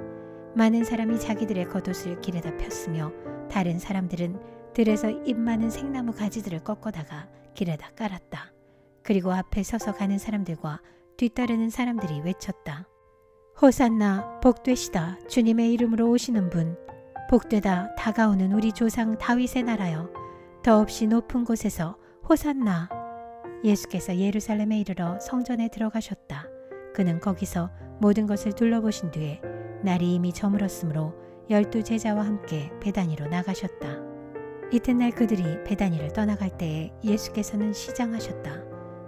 [SPEAKER 1] 많은 사람이 자기들의 겉옷을 길에다 폈으며 다른 사람들은 들에서 잎 많은 생나무 가지들을 꺾어다가 길에다 깔았다. 그리고 앞에 서서 가는 사람들과 뒤따르는 사람들이 외쳤다. 호산나 복되시다. 주님의 이름으로 오시는 분. 복되다 다가오는 우리 조상 다윗의 나라여. 더없이 높은 곳에서 호산나. 예수께서 예루살렘에 이르러 성전에 들어가셨다. 그는 거기서 모든 것을 둘러보신 뒤에 날이 이미 저물었으므로 12 제자와 함께 베다니로 나가셨다. 이튿날 그들이 베다니를 떠나갈 때에 예수께서는 시장하셨다.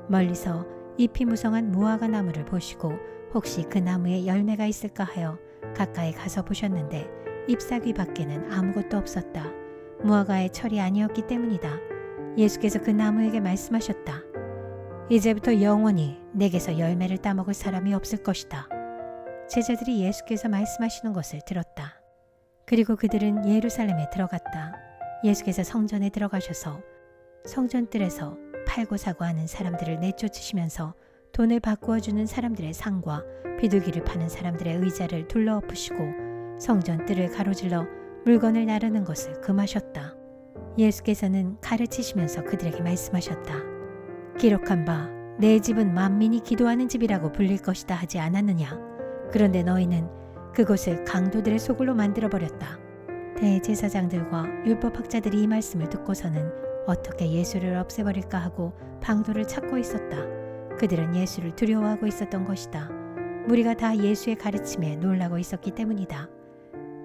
[SPEAKER 1] 멀리서 잎이 무성한 무화과 나무를 보시고 혹시 그 나무에 열매가 있을까 하여 가까이 가서 보셨는데 잎사귀 밖에는 아무것도 없었다. 무화과의 철이 아니었기 때문이다. 예수께서 그 나무에게 말씀하셨다. 이제부터 영원히 내게서 열매를 따먹을 사람이 없을 것이다. 제자들이 예수께서 말씀하시는 것을 들었다. 그리고 그들은 예루살렘에 들어갔다. 예수께서 성전에 들어가셔서 성전뜰에서 팔고 사고 하는 사람들을 내쫓으시면서 돈을 바꾸어 주는 사람들의 상과 비둘기를 파는 사람들의 의자를 둘러엎으시고 성전뜰을 가로질러 물건을 나르는 것을 금하셨다. 예수께서는 가르치시면서 그들에게 말씀하셨다. 기록한 바 내 집은 만민이 기도하는 집이라고 불릴 것이다 하지 않았느냐. 그런데 너희는 그곳을 강도들의 소굴로 만들어버렸다. 대제사장들과 율법학자들이 이 말씀을 듣고서는 어떻게 예수를 없애버릴까 하고 방도를 찾고 있었다. 그들은 예수를 두려워하고 있었던 것이다. 무리가 다 예수의 가르침에 놀라고 있었기 때문이다.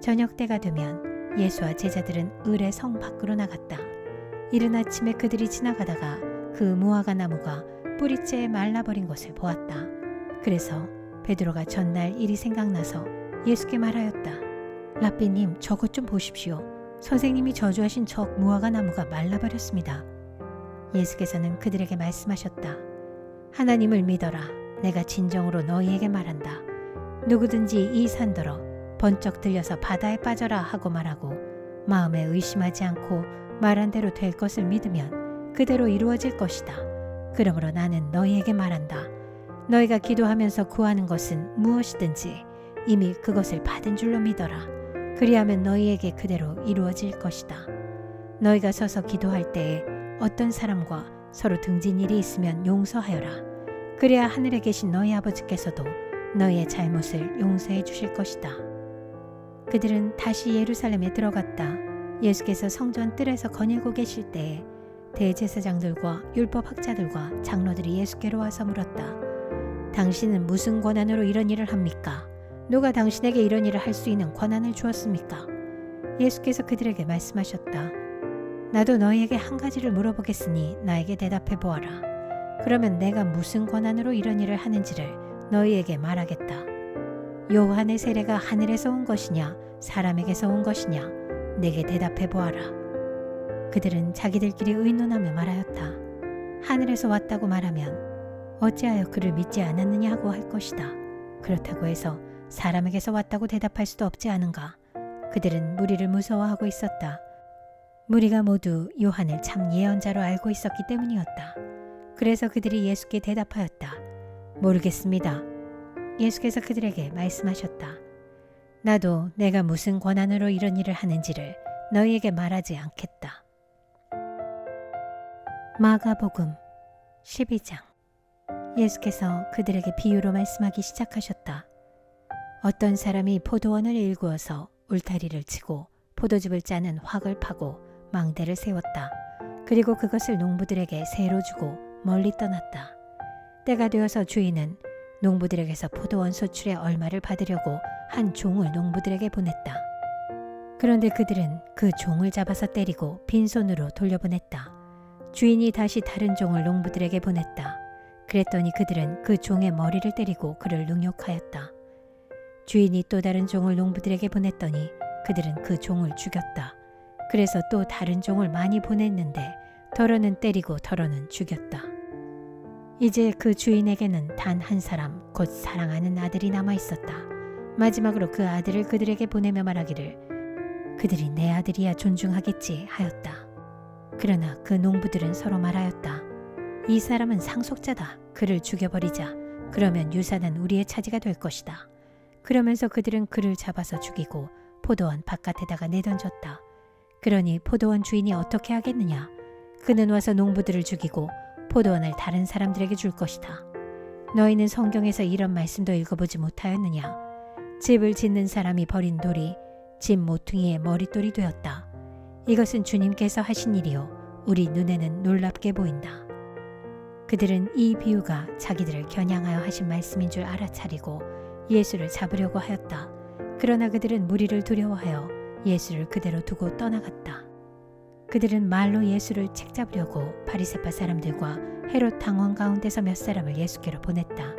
[SPEAKER 1] 저녁 때가 되면 예수와 제자들은 을의 성 밖으로 나갔다. 이른 아침에 그들이 지나가다가 그 무화과 나무가 뿌리째에 말라버린 것을 보았다. 그래서 베드로가 전날 일이 생각나서 예수께 말하였다. 랍비님, 저것 좀 보십시오. 선생님이 저주하신 저 무화과 나무가 말라버렸습니다. 예수께서는 그들에게 말씀하셨다. 하나님을 믿어라. 내가 진정으로 너희에게 말한다. 누구든지 이 산더러 번쩍 들려서 바다에 빠져라 하고 말하고 마음에 의심하지 않고 말한 대로 될 것을 믿으면 그대로 이루어질 것이다. 그러므로 나는 너희에게 말한다. 너희가 기도하면서 구하는 것은 무엇이든지 이미 그것을 받은 줄로 믿어라. 그리하면 너희에게 그대로 이루어질 것이다. 너희가 서서 기도할 때에 어떤 사람과 서로 등진 일이 있으면 용서하여라. 그래야 하늘에 계신 너희 아버지께서도 너희의 잘못을 용서해 주실 것이다. 그들은 다시 예루살렘에 들어갔다. 예수께서 성전 뜰에서 거닐고 계실 때에 대제사장들과 율법학자들과 장로들이 예수께로 와서 물었다. 당신은 무슨 권한으로 이런 일을 합니까? 누가 당신에게 이런 일을 할 수 있는 권한을 주었습니까? 예수께서 그들에게 말씀하셨다. 나도 너희에게 한 가지를 물어보겠으니 나에게 대답해 보아라. 그러면 내가 무슨 권한으로 이런 일을 하는지를 너희에게 말하겠다. 요한의 세례가 하늘에서 온 것이냐 사람에게서 온 것이냐 내게 대답해 보아라. 그들은 자기들끼리 의논하며 말하였다. 하늘에서 왔다고 말하면 어찌하여 그를 믿지 않았느냐 하고 할 것이다. 그렇다고 해서 사람에게서 왔다고 대답할 수도 없지 않은가. 그들은 무리를 무서워하고 있었다. 무리가 모두 요한을 참 예언자로 알고 있었기 때문이었다. 그래서 그들이 예수께 대답하였다. 모르겠습니다. 예수께서 그들에게 말씀하셨다. 나도 내가 무슨 권한으로 이런 일을 하는지를 너희에게 말하지 않겠다. 마가복음 12장. 예수께서 그들에게 비유로 말씀하기 시작하셨다. 어떤 사람이 포도원을 일구어서 울타리를 치고 포도즙을 짜는 확을 파고 망대를 세웠다. 그리고 그것을 농부들에게 세로 주고 멀리 떠났다. 때가 되어서 주인은 농부들에게서 포도원 소출의 얼마를 받으려고 한 종을 농부들에게 보냈다. 그런데 그들은 그 종을 잡아서 때리고 빈손으로 돌려보냈다. 주인이 다시 다른 종을 농부들에게 보냈다. 그랬더니 그들은 그 종의 머리를 때리고 그를 능욕하였다. 주인이 또 다른 종을 농부들에게 보냈더니 그들은 그 종을 죽였다. 그래서 또 다른 종을 많이 보냈는데 더러는 때리고 더러는 죽였다. 이제 그 주인에게는 단 한 사람, 곧 사랑하는 아들이 남아 있었다. 마지막으로 그 아들을 그들에게 보내며 말하기를 그들이 내 아들이야 존중하겠지 하였다. 그러나 그 농부들은 서로 말하였다. 이 사람은 상속자다. 그를 죽여버리자. 그러면 유산은 우리의 차지가 될 것이다. 그러면서 그들은 그를 잡아서 죽이고 포도원 바깥에다가 내던졌다. 그러니 포도원 주인이 어떻게 하겠느냐? 그는 와서 농부들을 죽이고 포도원을 다른 사람들에게 줄 것이다. 너희는 성경에서 이런 말씀도 읽어보지 못하였느냐? 집을 짓는 사람이 버린 돌이 집 모퉁이의 머릿돌이 되었다. 이것은 주님께서 하신 일이요 우리 눈에는 놀랍게 보인다. 그들은 이 비유가 자기들을 겨냥하여 하신 말씀인 줄 알아차리고 예수를 잡으려고 하였다. 그러나 그들은 무리를 두려워하여 예수를 그대로 두고 떠나갔다. 그들은 말로 예수를 책잡으려고 바리새파 사람들과 헤롯 당원 가운데서 몇 사람을 예수께로 보냈다.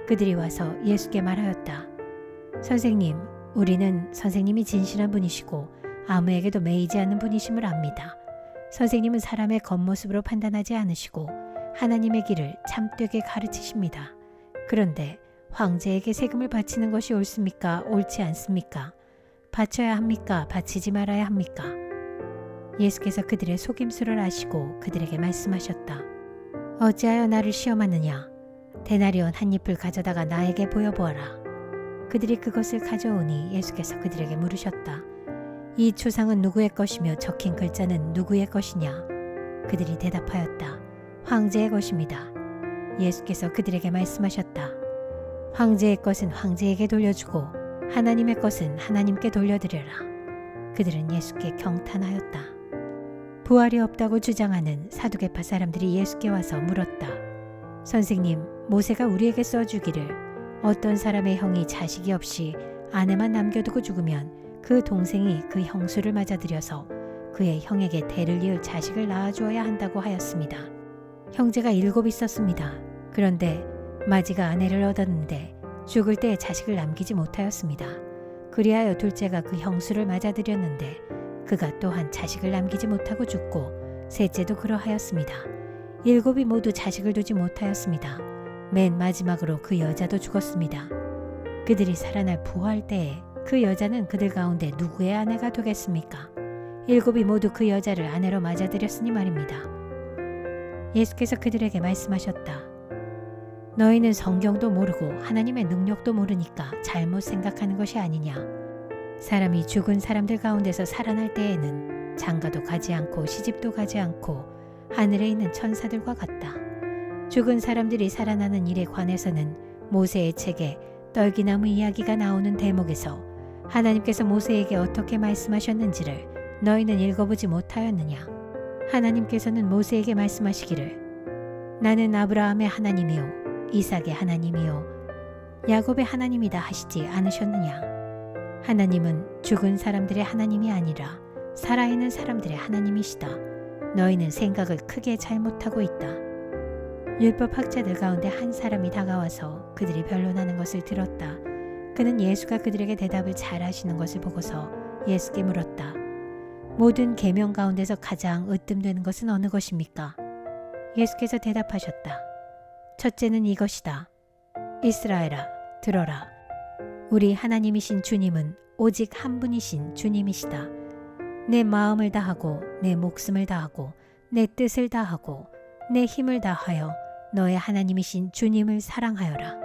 [SPEAKER 1] 그들이 와서 예수께 말하였다. 선생님, 우리는 선생님이 진실한 분이시고 아무에게도 매이지 않는 분이심을 압니다. 선생님은 사람의 겉모습으로 판단하지 않으시고 하나님의 길을 참되게 가르치십니다. 그런데 황제에게 세금을 바치는 것이 옳습니까? 옳지 않습니까? 바쳐야 합니까? 바치지 말아야 합니까? 예수께서 그들의 속임수를 아시고 그들에게 말씀하셨다. 어찌하여 나를 시험하느냐? 데나리온 한 잎을 가져다가 나에게 보여보아라. 그들이 그것을 가져오니 예수께서 그들에게 물으셨다. 이 초상은 누구의 것이며 적힌 글자는 누구의 것이냐? 그들이 대답하였다. 황제의 것입니다. 예수께서 그들에게 말씀하셨다. 황제의 것은 황제에게 돌려주고 하나님의 것은 하나님께 돌려드려라. 그들은 예수께 경탄하였다. 부활이 없다고 주장하는 사두개파 사람들이 예수께 와서 물었다. 선생님, 모세가 우리에게 써주기를 어떤 사람의 형이 자식이 없이 아내만 남겨두고 죽으면 그 동생이 그 형수를 맞아들여서 그의 형에게 대를 이을 자식을 낳아주어야 한다고 하였습니다. 형제가 7 있었습니다. 그런데 마지가 아내를 얻었는데 죽을 때 자식을 남기지 못하였습니다. 그리하여 둘째가 그 형수를 맞아들였는데 그가 또한 자식을 남기지 못하고 죽고 셋째도 그러하였습니다. 7이 모두 자식을 두지 못하였습니다. 맨 마지막으로 그 여자도 죽었습니다. 그들이 살아날 부활 때에 그 여자는 그들 가운데 누구의 아내가 되겠습니까? 7이 모두 그 여자를 아내로 맞아들였으니 말입니다. 예수께서 그들에게 말씀하셨다. 너희는 성경도 모르고 하나님의 능력도 모르니까 잘못 생각하는 것이 아니냐. 사람이 죽은 사람들 가운데서 살아날 때에는 장가도 가지 않고 시집도 가지 않고 하늘에 있는 천사들과 같다. 죽은 사람들이 살아나는 일에 관해서는 모세의 책에 떨기나무 이야기가 나오는 대목에서 하나님께서 모세에게 어떻게 말씀하셨는지를 너희는 읽어보지 못하였느냐. 하나님께서는 모세에게 말씀하시기를 나는 아브라함의 하나님이요 이삭의 하나님이요 야곱의 하나님이다 하시지 않으셨느냐. 하나님은 죽은 사람들의 하나님이 아니라 살아있는 사람들의 하나님이시다. 너희는 생각을 크게 잘못하고 있다. 율법학자들 가운데 한 사람이 다가와서 그들이 변론하는 것을 들었다. 그는 예수가 그들에게 대답을 잘 하시는 것을 보고서 예수께 물었다. 모든 계명 가운데서 가장 으뜸되는 것은 어느 것입니까? 예수께서 대답하셨다. 첫째는 이것이다. 이스라엘아, 들어라. 우리 하나님이신 주님은 오직 한 분이신 주님이시다. 내 마음을 다하고 내 목숨을 다하고 내 뜻을 다하고 내 힘을 다하여 너의 하나님이신 주님을 사랑하여라.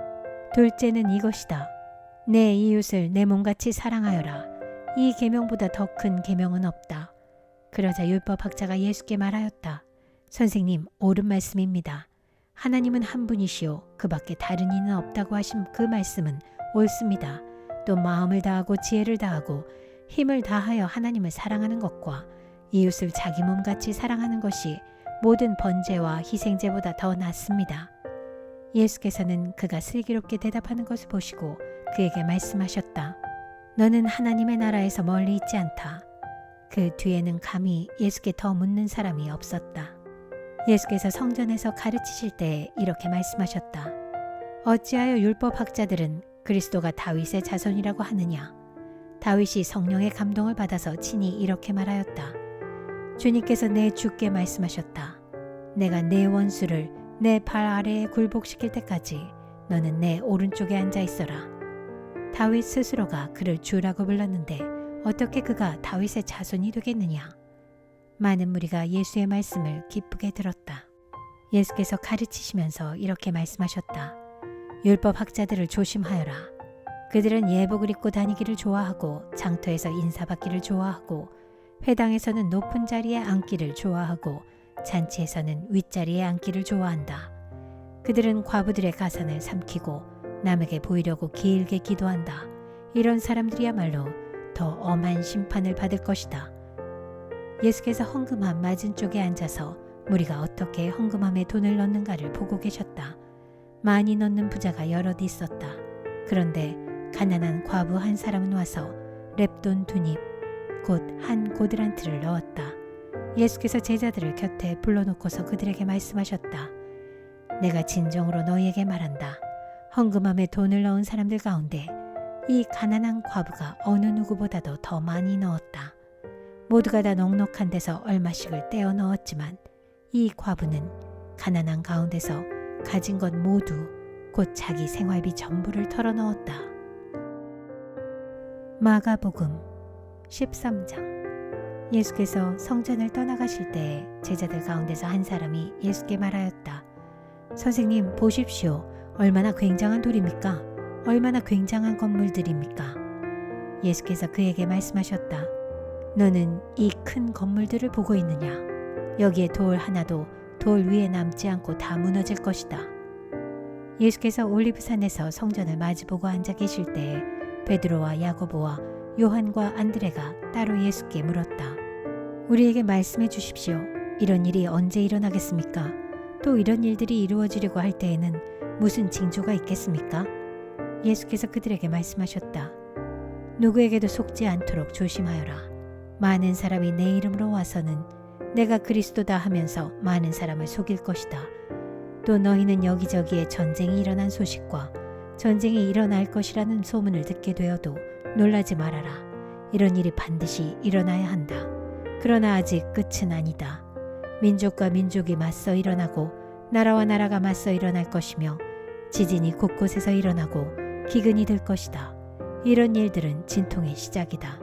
[SPEAKER 1] 둘째는 이것이다. 내 이웃을 내 몸같이 사랑하여라. 이 계명보다 더 큰 계명은 없다. 그러자 율법학자가 예수께 말하였다. 선생님, 옳은 말씀입니다. 하나님은 한 분이시오. 그 밖에 다른 이는 없다고 하신 그 말씀은 옳습니다. 또 마음을 다하고 지혜를 다하고 힘을 다하여 하나님을 사랑하는 것과 이웃을 자기 몸같이 사랑하는 것이 모든 번제와 희생제보다 더 낫습니다. 예수께서는 그가 슬기롭게 대답하는 것을 보시고 그에게 말씀하셨다. 너는 하나님의 나라에서 멀리 있지 않다. 그 뒤에는 감히 예수께 더 묻는 사람이 없었다. 예수께서 성전에서 가르치실 때 이렇게 말씀하셨다. 어찌하여 율법학자들은 그리스도가 다윗의 자손이라고 하느냐? 다윗이 성령의 감동을 받아서 친히 이렇게 말하였다. 주님께서 내 주께 말씀하셨다. 내가 내 원수를 내 발 아래에 굴복시킬 때까지 너는 내 오른쪽에 앉아 있어라. 다윗 스스로가 그를 주라고 불렀는데 어떻게 그가 다윗의 자손이 되겠느냐? 많은 무리가 예수의 말씀을 기쁘게 들었다. 예수께서 가르치시면서 이렇게 말씀하셨다. 율법학자들을 조심하여라. 그들은 예복을 입고 다니기를 좋아하고 장터에서 인사받기를 좋아하고 회당에서는 높은 자리에 앉기를 좋아하고 잔치에서는 윗자리에 앉기를 좋아한다. 그들은 과부들의 가산을 삼키고 남에게 보이려고 길게 기도한다. 이런 사람들이야말로 더 엄한 심판을 받을 것이다. 예수께서 헌금함 맞은 쪽에 앉아서 무리가 어떻게 헌금함에 돈을 넣는가를 보고 계셨다. 많이 넣는 부자가 여럿 있었다. 그런데 가난한 과부 한 사람은 와서 렙돈 2닙 곧 한 고드란트를 넣었다. 예수께서 제자들을 곁에 불러놓고서 그들에게 말씀하셨다. 내가 진정으로 너희에게 말한다. 헌금함에 돈을 넣은 사람들 가운데 이 가난한 과부가 어느 누구보다도 더 많이 넣었다. 모두가 다 넉넉한 데서 얼마씩을 떼어 넣었지만 이 과부는 가난한 가운데서 가진 것 모두 곧 자기 생활비 전부를 털어 넣었다. 마가복음 13장. 예수께서 성전을 떠나가실 때에 제자들 가운데서 한 사람이 예수께 말하였다. 선생님, 보십시오. 얼마나 굉장한 돌입니까? 얼마나 굉장한 건물들입니까? 예수께서 그에게 말씀하셨다. 너는 이 큰 건물들을 보고 있느냐? 여기에 돌 하나도 돌 위에 남지 않고 다 무너질 것이다. 예수께서 올리브산에서 성전을 마주보고 앉아 계실 때에 베드로와 야고보와 요한과 안드레가 따로 예수께 물었다. 우리에게 말씀해 주십시오. 이런 일이 언제 일어나겠습니까? 또 이런 일들이 이루어지려고 할 때에는 무슨 징조가 있겠습니까? 예수께서 그들에게 말씀하셨다. 누구에게도 속지 않도록 조심하여라. 많은 사람이 내 이름으로 와서는 내가 그리스도다 하면서 많은 사람을 속일 것이다. 또 너희는 여기저기에 전쟁이 일어난 소식과 전쟁이 일어날 것이라는 소문을 듣게 되어도 놀라지 말아라. 이런 일이 반드시 일어나야 한다. 그러나 아직 끝은 아니다. 민족과 민족이 맞서 일어나고 나라와 나라가 맞서 일어날 것이며 지진이 곳곳에서 일어나고 기근이 들 것이다. 이런 일들은 진통의 시작이다.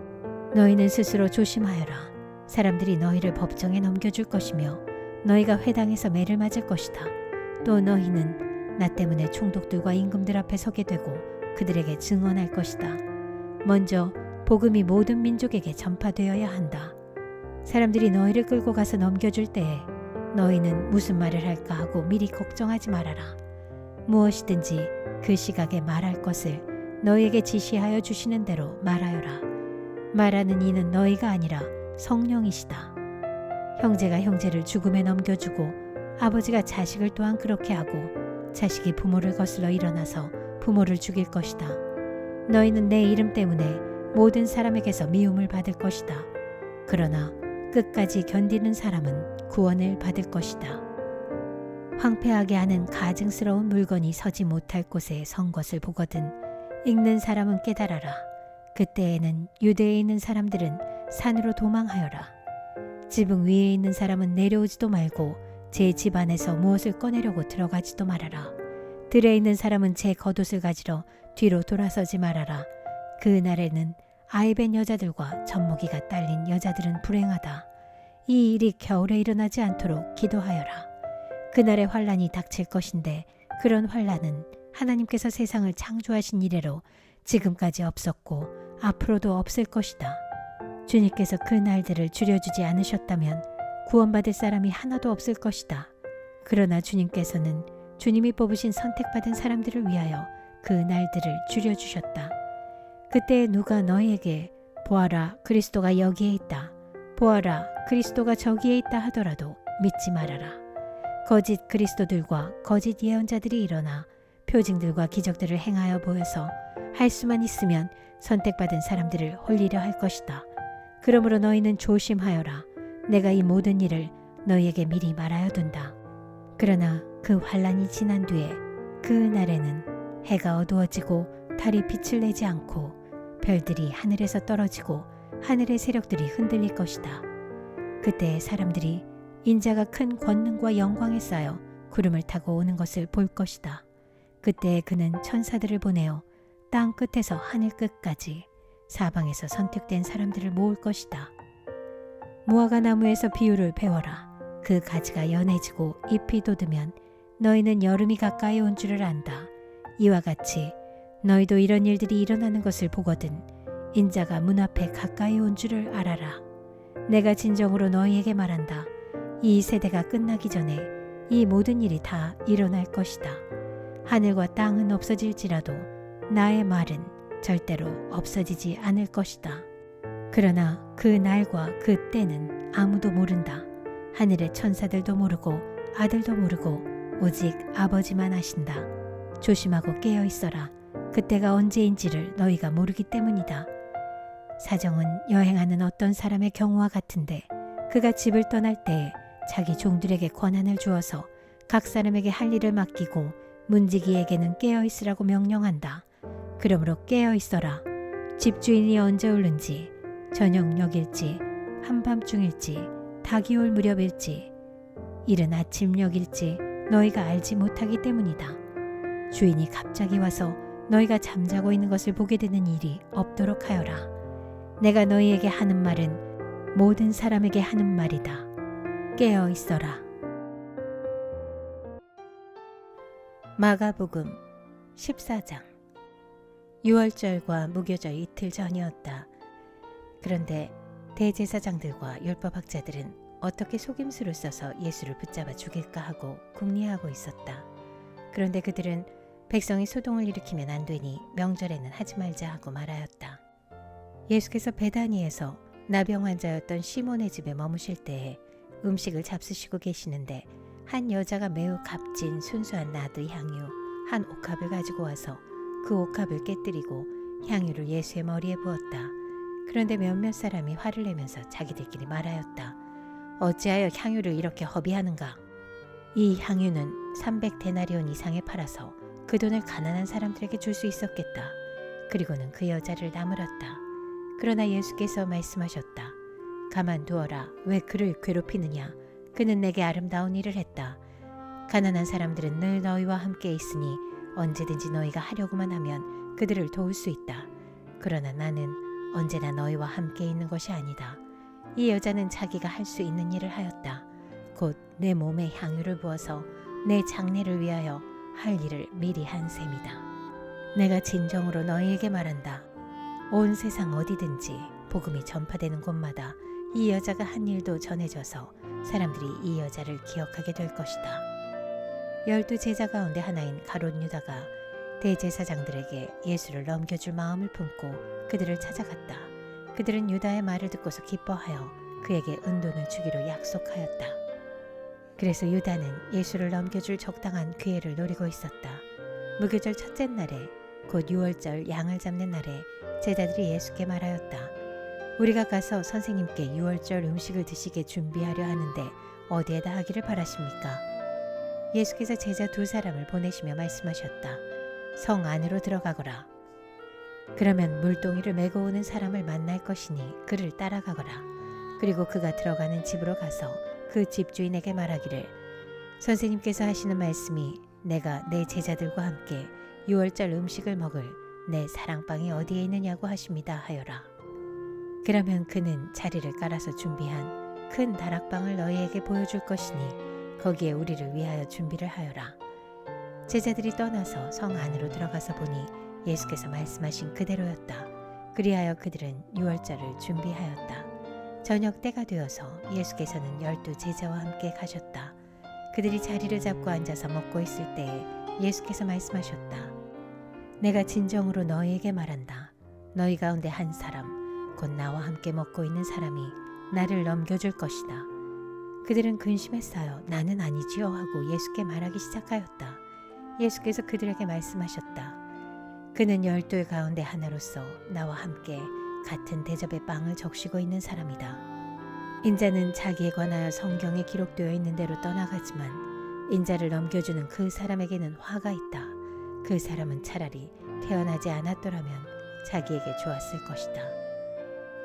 [SPEAKER 1] 너희는 스스로 조심하여라. 사람들이 너희를 법정에 넘겨줄 것이며 너희가 회당에서 매를 맞을 것이다. 또 너희는 나 때문에 총독들과 임금들 앞에 서게 되고 그들에게 증언할 것이다. 먼저 복음이 모든 민족에게 전파되어야 한다. 사람들이 너희를 끌고 가서 넘겨줄 때에 너희는 무슨 말을 할까 하고 미리 걱정하지 말아라. 무엇이든지 그 시각에 말할 것을 너희에게 지시하여 주시는 대로 말하여라. 말하는 이는 너희가 아니라 성령이시다. 형제가 형제를 죽음에 넘겨주고 아버지가 자식을 또한 그렇게 하고 자식이 부모를 거슬러 일어나서 부모를 죽일 것이다. 너희는 내 이름 때문에 모든 사람에게서 미움을 받을 것이다. 그러나 끝까지 견디는 사람은 구원을 받을 것이다. 황폐하게 하는 가증스러운 물건이 서지 못할 곳에 선 것을 보거든 읽는 사람은 깨달아라. 그때에는 유대에 있는 사람들은 산으로 도망하여라. 지붕 위에 있는 사람은 내려오지도 말고 제 집 안에서 무엇을 꺼내려고 들어가지도 말아라. 들에 있는 사람은 제 겉옷을 가지러 뒤로 돌아서지 말아라. 그 날에는 아이벤 여자들과 젖먹이가 딸린 여자들은 불행하다. 이 일이 겨울에 일어나지 않도록 기도하여라. 그날에 환란이 닥칠 것인데 그런 환란은 하나님께서 세상을 창조하신 이래로 지금까지 없었고 앞으로도 없을 것이다. 주님께서 그 날들을 줄여주지 않으셨다면 구원받을 사람이 하나도 없을 것이다. 그러나 주님께서는 주님이 뽑으신 선택받은 사람들을 위하여 그 날들을 줄여주셨다. 그때 누가 너희에게 보아라 그리스도가 여기에 있다. 보아라 그리스도가 저기에 있다 하더라도 믿지 말아라. 거짓 그리스도들과 거짓 예언자들이 일어나 표징들과 기적들을 행하여 보여서 할 수만 있으면 선택받은 사람들을 홀리려 할 것이다. 그러므로 너희는 조심하여라. 내가 이 모든 일을 너희에게 미리 말하여 둔다. 그러나 그 환란이 지난 뒤에 그 날에는 해가 어두워지고 달이 빛을 내지 않고 별들이 하늘에서 떨어지고 하늘의 세력들이 흔들릴 것이다. 그때 사람들이 인자가 큰 권능과 영광에 쌓여 구름을 타고 오는 것을 볼 것이다. 그때 그는 천사들을 보내어 땅 끝에서 하늘 끝까지 사방에서 선택된 사람들을 모을 것이다. 무화과 나무에서 비유를 배워라. 그 가지가 연해지고 잎이 돋으면 너희는 여름이 가까이 온 줄을 안다. 이와 같이 너희도 이런 일들이 일어나는 것을 보거든 인자가 문 앞에 가까이 온 줄을 알아라. 내가 진정으로 너희에게 말한다. 이 세대가 끝나기 전에 이 모든 일이 다 일어날 것이다. 하늘과 땅은 없어질지라도 나의 말은 절대로 없어지지 않을 것이다. 그러나 그 날과 그 때는 아무도 모른다. 하늘의 천사들도 모르고 아들도 모르고 오직 아버지만 아신다. 조심하고 깨어 있어라. 그때가 언제인지를 너희가 모르기 때문이다. 사정은 여행하는 어떤 사람의 경우와 같은데 그가 집을 떠날 때에 자기 종들에게 권한을 주어서 각 사람에게 할 일을 맡기고 문지기에게는 깨어 있으라고 명령한다. 그러므로 깨어 있어라. 집주인이 언제 오는지 저녁녘일지 한밤중일지 닭이 올 무렵일지 이른 아침녘일지 너희가 알지 못하기 때문이다. 주인이 갑자기 와서 너희가 잠자고 있는 것을 보게 되는 일이 없도록 하여라. 내가 너희에게 하는 말은 모든 사람에게 하는 말이다. 깨어 있어라. 마가복음 14장. 유월절과 무교절 이틀 전이었다. 그런데 대제사장들과 율법학자들은 어떻게 속임수를 써서 예수를 붙잡아 죽일까 하고 궁리하고 있었다. 그런데 그들은 백성이 소동을 일으키면 안 되니 명절에는 하지 말자 하고 말하였다. 예수께서 베다니에서 나병 환자였던 시몬의 집에 머무실 때에 음식을 잡수시고 계시는데 한 여자가 매우 값진 순수한 나드 향유 한 옥합을 가지고 와서 그 옥합을 깨뜨리고 향유를 예수의 머리에 부었다. 그런데 몇몇 사람이 화를 내면서 자기들끼리 말하였다. 어찌하여 향유를 이렇게 허비하는가? 이 향유는 300데나리온 이상에 팔아서 그 돈을 가난한 사람들에게 줄 수 있었겠다. 그리고는 그 여자를 나무랐다. 그러나 예수께서 말씀하셨다. 가만두어라. 왜 그를 괴롭히느냐? 그는 내게 아름다운 일을 했다. 가난한 사람들은 늘 너희와 함께 있으니 언제든지 너희가 하려고만 하면 그들을 도울 수 있다. 그러나 나는 언제나 너희와 함께 있는 것이 아니다. 이 여자는 자기가 할 수 있는 일을 하였다. 곧 내 몸에 향유를 부어서 내 장례를 위하여 할 일을 미리 한 셈이다. 내가 진정으로 너희에게 말한다. 온 세상 어디든지 복음이 전파되는 곳마다 이 여자가 한 일도 전해져서 사람들이 이 여자를 기억하게 될 것이다. 12 제자 가운데 하나인 가룟 유다가 대제사장들에게 예수를 넘겨줄 마음을 품고 그들을 찾아갔다. 그들은 유다의 말을 듣고서 기뻐하여 그에게 은돈을 주기로 약속하였다. 그래서 유다는 예수를 넘겨줄 적당한 기회를 노리고 있었다. 무교절 첫째 날에 곧 유월절 양을 잡는 날에 제자들이 예수께 말하였다. 우리가 가서 선생님께 유월절 음식을 드시게 준비하려 하는데 어디에다 하기를 바라십니까? 예수께서 제자 2사람을 보내시며 말씀하셨다. 성 안으로 들어가거라. 그러면 물동이를 메고 오는 사람을 만날 것이니 그를 따라가거라. 그리고 그가 들어가는 집으로 가서 그 집주인에게 말하기를 선생님께서 하시는 말씀이 내가 내 제자들과 함께 유월절 음식을 먹을 내 사랑방이 어디에 있느냐고 하십니다 하여라. 그러면 그는 자리를 깔아서 준비한 큰 다락방을 너희에게 보여줄 것이니 거기에 우리를 위하여 준비를 하여라. 제자들이 떠나서 성 안으로 들어가서 보니 예수께서 말씀하신 그대로였다. 그리하여 그들은 유월절을 준비하였다. 저녁 때가 되어서 예수께서는 12 제자와 함께 가셨다. 그들이 자리를 잡고 앉아서 먹고 있을 때에 예수께서 말씀하셨다. 내가 진정으로 너희에게 말한다. 너희 가운데 한 사람, 곧 나와 함께 먹고 있는 사람이 나를 넘겨줄 것이다. 그들은 근심했어요. 나는 아니지요 하고 예수께 말하기 시작하였다. 예수께서 그들에게 말씀하셨다. 그는 12 가운데 하나로서 나와 함께 같은 대접의 빵을 적시고 있는 사람이다. 인자는 자기에 관하여 성경에 기록되어 있는 대로 떠나가지만 인자를 넘겨주는 그 사람에게는 화가 있다. 그 사람은 차라리 태어나지 않았더라면 자기에게 좋았을 것이다.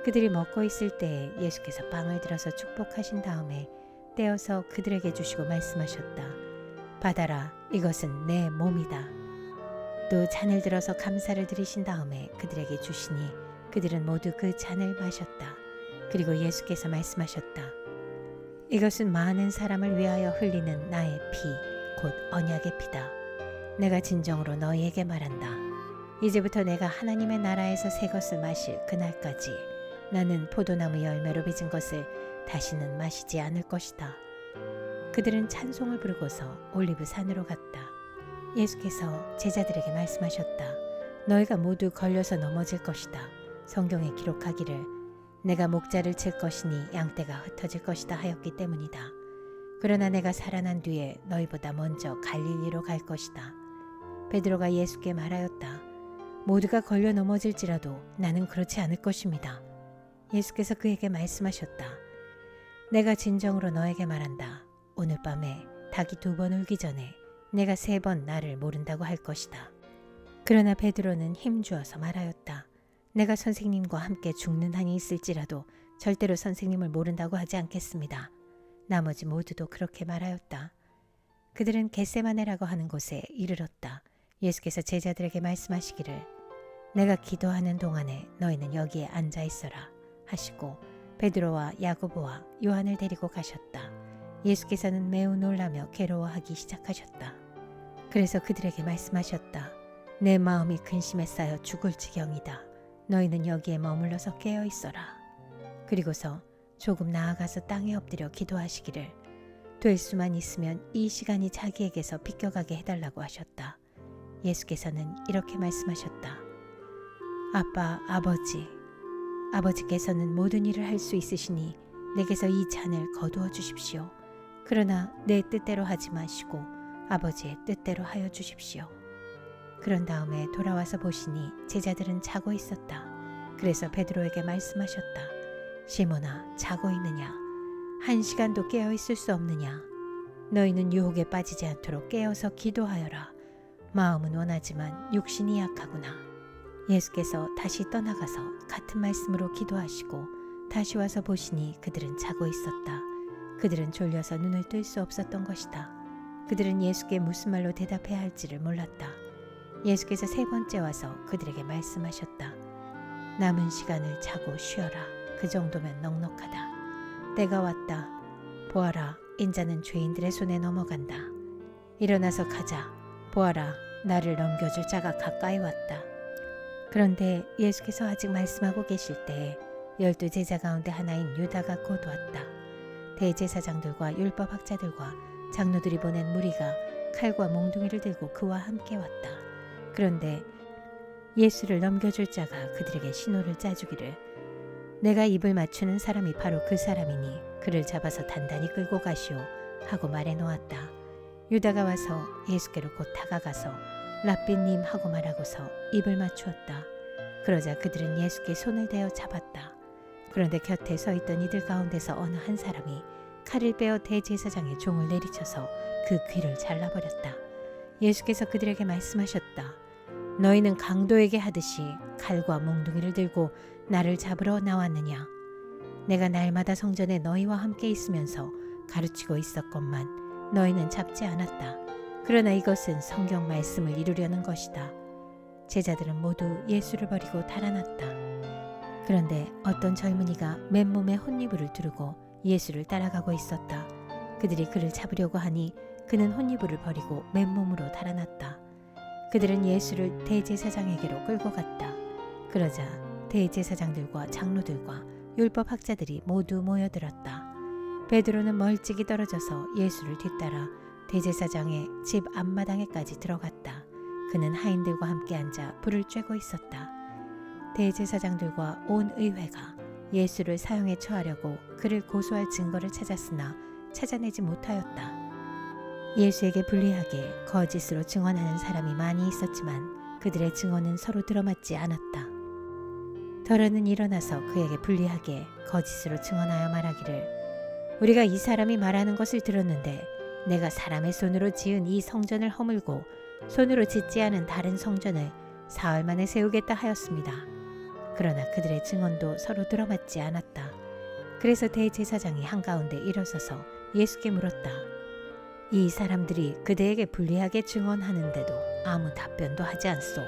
[SPEAKER 1] 그들이 먹고 있을 때에 예수께서 빵을 들어서 축복하신 다음에 떼어서 그들에게 주시고 말씀하셨다. 받아라, 이것은 내 몸이다. 또 잔을 들어서 감사를 드리신 다음에 그들에게 주시니 그들은 모두 그 잔을 마셨다. 그리고 예수께서 말씀하셨다. 이것은 많은 사람을 위하여 흘리는 나의 피, 곧 언약의 피다. 내가 진정으로 너희에게 말한다. 이제부터 내가 하나님의 나라에서 새 것을 마실 그날까지 나는 포도나무 열매로 빚은 것을 다시는 마시지 않을 것이다. 그들은 찬송을 부르고서 올리브산으로 갔다. 예수께서 제자들에게 말씀하셨다. 너희가 모두 걸려서 넘어질 것이다. 성경에 기록하기를 내가 목자를 칠 것이니 양떼가 흩어질 것이다 하였기 때문이다. 그러나 내가 살아난 뒤에 너희보다 먼저 갈릴리로 갈 것이다. 베드로가 예수께 말하였다. 모두가 걸려 넘어질지라도 나는 그렇지 않을 것입니다. 예수께서 그에게 말씀하셨다. 내가 진정으로 너에게 말한다. 오늘 밤에 닭이 2번 울기 전에 내가 3번 나를 모른다고 할 것이다. 그러나 베드로는 힘주어서 말하였다. 내가 선생님과 함께 죽는 한이 있을지라도 절대로 선생님을 모른다고 하지 않겠습니다. 나머지 모두도 그렇게 말하였다. 그들은 겟세마네라고 하는 곳에 이르렀다. 예수께서 제자들에게 말씀하시기를 내가 기도하는 동안에 너희는 여기에 앉아 있어라 하시고 베드로와 야고보와 요한을 데리고 가셨다. 예수께서는 매우 놀라며 괴로워하기 시작하셨다. 그래서 그들에게 말씀하셨다. 내 마음이 근심에 쌓여 죽을 지경이다. 너희는 여기에 머물러서 깨어 있어라. 그리고서 조금 나아가서 땅에 엎드려 기도하시기를 될 수만 있으면 이 시간이 자기에게서 비껴가게 해달라고 하셨다. 예수께서는 이렇게 말씀하셨다. 아빠, 아버지께서는 모든 일을 할 수 있으시니 내게서 이 잔을 거두어 주십시오. 그러나 내 뜻대로 하지 마시고 아버지의 뜻대로 하여 주십시오. 그런 다음에 돌아와서 보시니 제자들은 자고 있었다. 그래서 베드로에게 말씀하셨다. 시몬아, 자고 있느냐? 1시간도 깨어 있을 수 없느냐? 너희는 유혹에 빠지지 않도록 깨어서 기도하여라. 마음은 원하지만 육신이 약하구나. 예수께서 다시 떠나가서 같은 말씀으로 기도하시고 다시 와서 보시니 그들은 자고 있었다. 그들은 졸려서 눈을 뜰 수 없었던 것이다. 그들은 예수께 무슨 말로 대답해야 할지를 몰랐다. 예수께서 3번째 와서 그들에게 말씀하셨다. 남은 시간을 자고 쉬어라. 그 정도면 넉넉하다. 때가 왔다. 보아라, 인자는 죄인들의 손에 넘어간다. 일어나서 가자. 보아라, 나를 넘겨줄 자가 가까이 왔다. 그런데 예수께서 아직 말씀하고 계실 때에 12 제자 가운데 하나인 유다가 곧 왔다. 대제사장들과 율법학자들과 장로들이 보낸 무리가 칼과 몽둥이를 들고 그와 함께 왔다. 그런데 예수를 넘겨줄 자가 그들에게 신호를 짜주기를 내가 입을 맞추는 사람이 바로 그 사람이니 그를 잡아서 단단히 끌고 가시오 하고 말해 놓았다. 유다가 와서 예수께로 곧 다가가서 랍비님 하고 말하고서 입을 맞추었다. 그러자 그들은 예수께 손을 대어 잡았다. 그런데 곁에 서 있던 이들 가운데서 어느 한 사람이 칼을 빼어 대제사장의 종을 내리쳐서 그 귀를 잘라버렸다. 예수께서 그들에게 말씀하셨다. 너희는 강도에게 하듯이 칼과 몽둥이를 들고 나를 잡으러 나왔느냐? 내가 날마다 성전에 너희와 함께 있으면서 가르치고 있었건만 너희는 잡지 않았다. 그러나 이것은 성경 말씀을 이루려는 것이다. 제자들은 모두 예수를 버리고 달아났다. 그런데 어떤 젊은이가 맨몸에 혼이불을 두르고 예수를 따라가고 있었다. 그들이 그를 잡으려고 하니 그는 혼이불을 버리고 맨몸으로 달아났다. 그들은 예수를 대제사장에게로 끌고 갔다. 그러자 대제사장들과 장로들과 율법학자들이 모두 모여들었다. 베드로는 멀찍이 떨어져서 예수를 뒤따라 대제사장의 집 앞마당에까지 들어갔다. 그는 하인들과 함께 앉아 불을 쬐고 있었다. 대제사장들과 온 의회가 예수를 사형에 처하려고 그를 고소할 증거를 찾았으나 찾아내지 못하였다. 예수에게 불리하게 거짓으로 증언하는 사람이 많이 있었지만 그들의 증언은 서로 들어맞지 않았다. 더러는 일어나서 그에게 불리하게 거짓으로 증언하여 말하기를 우리가 이 사람이 말하는 것을 들었는데 내가 사람의 손으로 지은 이 성전을 허물고 손으로 짓지 않은 다른 성전을 사흘 만에 세우겠다 하였습니다. 그러나 그들의 증언도 서로 들어맞지 않았다. 그래서 대제사장이 한가운데 일어서서 예수께 물었다. 이 사람들이 그대에게 불리하게 증언하는데도 아무 답변도 하지 않소.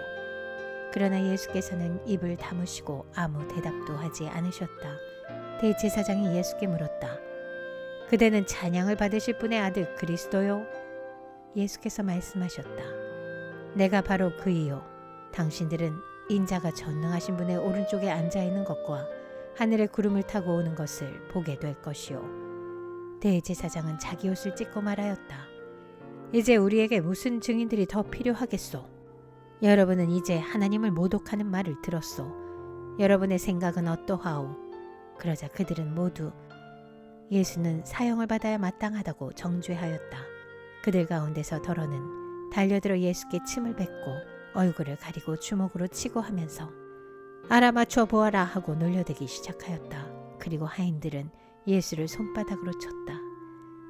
[SPEAKER 1] 그러나 예수께서는 입을 다무시고 아무 대답도 하지 않으셨다. 대제사장이 예수께 물었다. 그대는 찬양을 받으실 분의 아들 그리스도요? 예수께서 말씀하셨다. 내가 바로 그이요. 당신들은 인자가 전능하신 분의 오른쪽에 앉아있는 것과 하늘의 구름을 타고 오는 것을 보게 될 것이요. 대제사장은 자기 옷을 찢고 말하였다. 이제 우리에게 무슨 증인들이 더 필요하겠소? 여러분은 이제 하나님을 모독하는 말을 들었소. 여러분의 생각은 어떠하오? 그러자 그들은 모두 예수는 사형을 받아야 마땅하다고 정죄하였다. 그들 가운데서 더러는 달려들어 예수께 침을 뱉고 얼굴을 가리고 주먹으로 치고 하면서 알아맞혀 보아라 하고 놀려대기 시작하였다. 그리고 하인들은 예수를 손바닥으로 쳤다.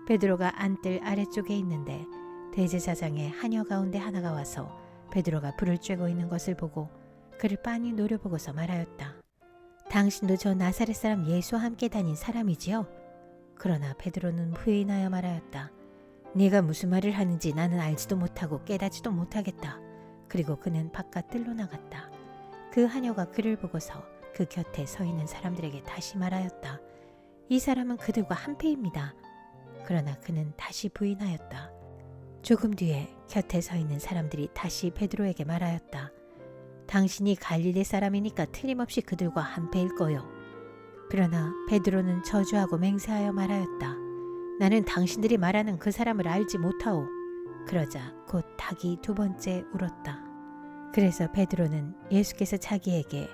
[SPEAKER 1] 베드로가 안뜰 아래쪽에 있는데 대제사장의 하녀 가운데 하나가 와서 베드로가 불을 쬐고 있는 것을 보고 그를 빤히 노려보고서 말하였다. 당신도 저 나사렛 사람 예수와 함께 다닌 사람이지요? 그러나 베드로는 부인하여 말하였다. 네가 무슨 말을 하는지 나는 알지도 못하고 깨닫지도 못하겠다. 그리고 그는 바깥 뜰로 나갔다. 그 하녀가 그를 보고서 그 곁에 서 있는 사람들에게 다시 말하였다. 이 사람은 그들과 한패입니다. 그러나 그는 다시 부인하였다. 조금 뒤에 곁에 서 있는 사람들이 다시 베드로에게 말하였다. 당신이 갈릴리 사람이니까 틀림없이 그들과 한패일 거요. 그러나 베드로는 저주하고 맹세하여 말하였다. 나는 당신들이 말하는 그 사람을 알지 못하오. 그러자 곧 닭이 두 번째 울었다. 그래서 베드로는 예수께서 자기에게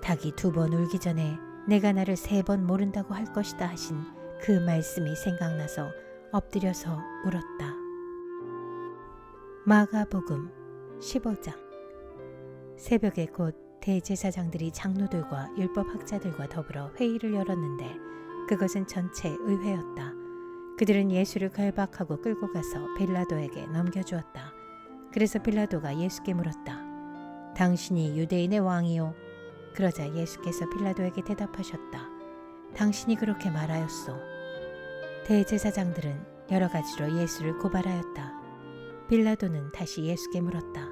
[SPEAKER 1] 닭이 두 번 울기 전에 내가 나를 세 번 모른다고 할 것이다 하신 그 말씀이 생각나서 엎드려서 울었다. 마가복음 15장. 새벽에 곧 대제사장들이 장로들과 율법학자들과 더불어 회의를 열었는데 그것은 전체 의회였다. 그들은 예수를 결박하고 끌고 가서 빌라도에게 넘겨주었다. 그래서 빌라도가 예수께 물었다. 당신이 유대인의 왕이요? 그러자 예수께서 빌라도에게 대답하셨다. 당신이 그렇게 말하였소. 대제사장들은 여러 가지로 예수를 고발하였다. 빌라도는 다시 예수께 물었다.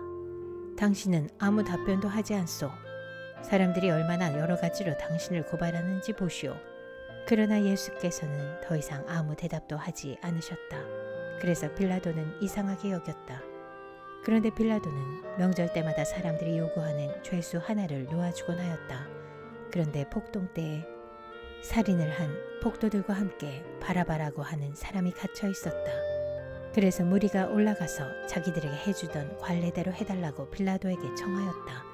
[SPEAKER 1] 당신은 아무 답변도 하지 않소. 사람들이 얼마나 여러 가지로 당신을 고발하는지 보시오. 그러나 예수께서는 더 이상 아무 대답도 하지 않으셨다. 그래서 빌라도는 이상하게 여겼다. 그런데 빌라도는 명절 때마다 사람들이 요구하는 죄수 하나를 놓아주곤 하였다. 그런데 폭동 때에 살인을 한 폭도들과 함께 바라바라고 하는 사람이 갇혀 있었다. 그래서 무리가 올라가서 자기들에게 해주던 관례대로 해달라고 빌라도에게 청하였다.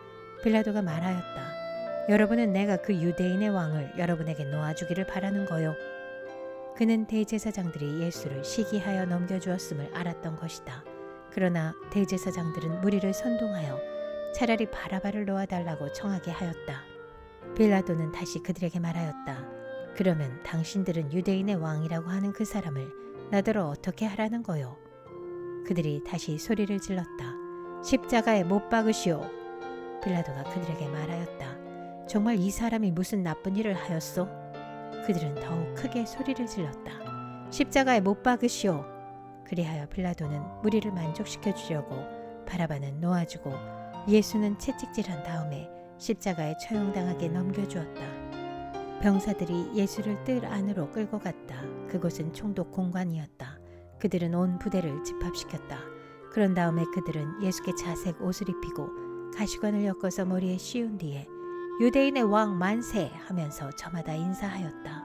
[SPEAKER 1] 빌라도가 말하였다. 여러분은 내가 그 유대인의 왕을 여러분에게 놓아주기를 바라는 거요. 그는 대제사장들이 예수를 시기하여 넘겨주었음을 알았던 것이다. 그러나 대제사장들은 무리를 선동하여 차라리 바라바를 놓아달라고 청하게 하였다. 빌라도는 다시 그들에게 말하였다. 그러면 당신들은 유대인의 왕이라고 하는 그 사람을 나더러 어떻게 하라는 거요? 그들이 다시 소리를 질렀다. 십자가에 못 박으시오. 빌라도가 그들에게 말하였다. 정말 이 사람이 무슨 나쁜 일을 하였소? 그들은 더욱 크게 소리를 질렀다. 십자가에 못 박으시오. 그리하여 빌라도는 무리를 만족시켜 주려고 바라바는 놓아주고 예수는 채찍질한 다음에 십자가에 처형당하게 넘겨주었다. 병사들이 예수를 뜰 안으로 끌고 갔다. 그곳은 총독 공관이었다. 그들은 온 부대를 집합시켰다. 그런 다음에 그들은 예수께 자색 옷을 입히고 가시관을 엮어서 머리에 씌운 뒤에 유대인의 왕 만세 하면서 저마다 인사하였다.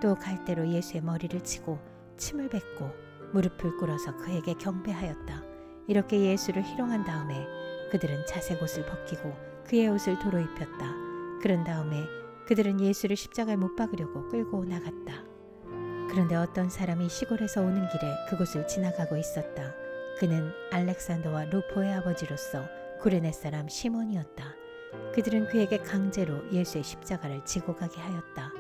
[SPEAKER 1] 또 갈대로 예수의 머리를 치고 침을 뱉고 무릎을 꿇어서 그에게 경배하였다. 이렇게 예수를 희롱한 다음에 그들은 자색 옷을 벗기고 그의 옷을 도로 입혔다. 그런 다음에 그들은 예수를 십자가에 못 박으려고 끌고 나갔다. 그런데 어떤 사람이 시골에서 오는 길에 그곳을 지나가고 있었다. 그는 알렉산더와 루포의 아버지로서 구레네 사람 시몬이었다. 그들은 그에게 강제로 예수의 십자가를 지고 가게 하였다.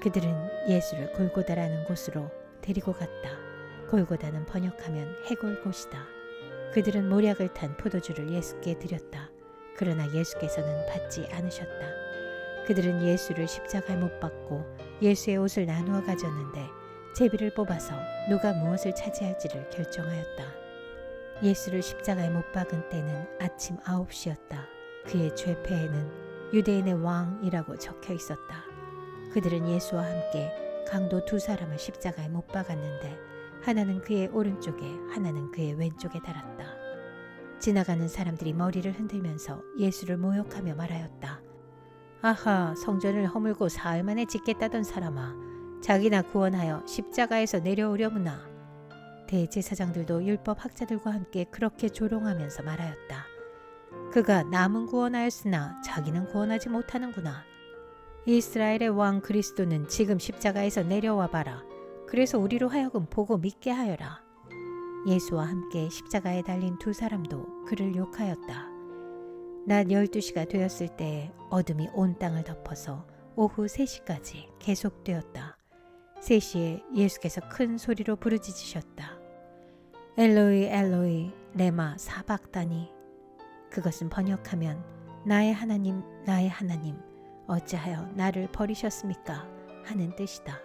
[SPEAKER 1] 그들은 예수를 골고다라는 곳으로 데리고 갔다. 골고다는 번역하면 해골 곳이다. 그들은 모략을 탄 포도주를 예수께 드렸다. 그러나 예수께서는 받지 않으셨다. 그들은 예수를 십자가에 못 박고 예수의 옷을 나누어 가졌는데 제비를 뽑아서 누가 무엇을 차지할지를 결정하였다. 예수를 십자가에 못 박은 때는 아침 9시였다. 그의 죄패에는 유대인의 왕이라고 적혀 있었다. 그들은 예수와 함께 강도 두 사람을 십자가에 못 박았는데 하나는 그의 오른쪽에 하나는 그의 왼쪽에 달았다. 지나가는 사람들이 머리를 흔들면서 예수를 모욕하며 말하였다. 아하, 성전을 허물고 사흘 만에 짓겠다던 사람아, 자기나 구원하여 십자가에서 내려오려무나. 대제사장들도 율법 학자들과 함께 그렇게 조롱하면서 말하였다. 그가 남은 구원하였으나 자기는 구원하지 못하는구나. 이스라엘의 왕 그리스도는 지금 십자가에서 내려와 봐라. 그래서 우리로 하여금 보고 믿게 하여라. 예수와 함께 십자가에 달린 두 사람도 그를 욕하였다. 낮 12시가 되었을 때 어둠이 온 땅을 덮어서 오후 3시까지 계속되었다. 3시에 예수께서 큰 소리로 부르짖으셨다. 엘로이 엘로이 레마 사박다니. 그것은 번역하면 나의 하나님 어찌하여 나를 버리셨습니까? 하는 뜻이다.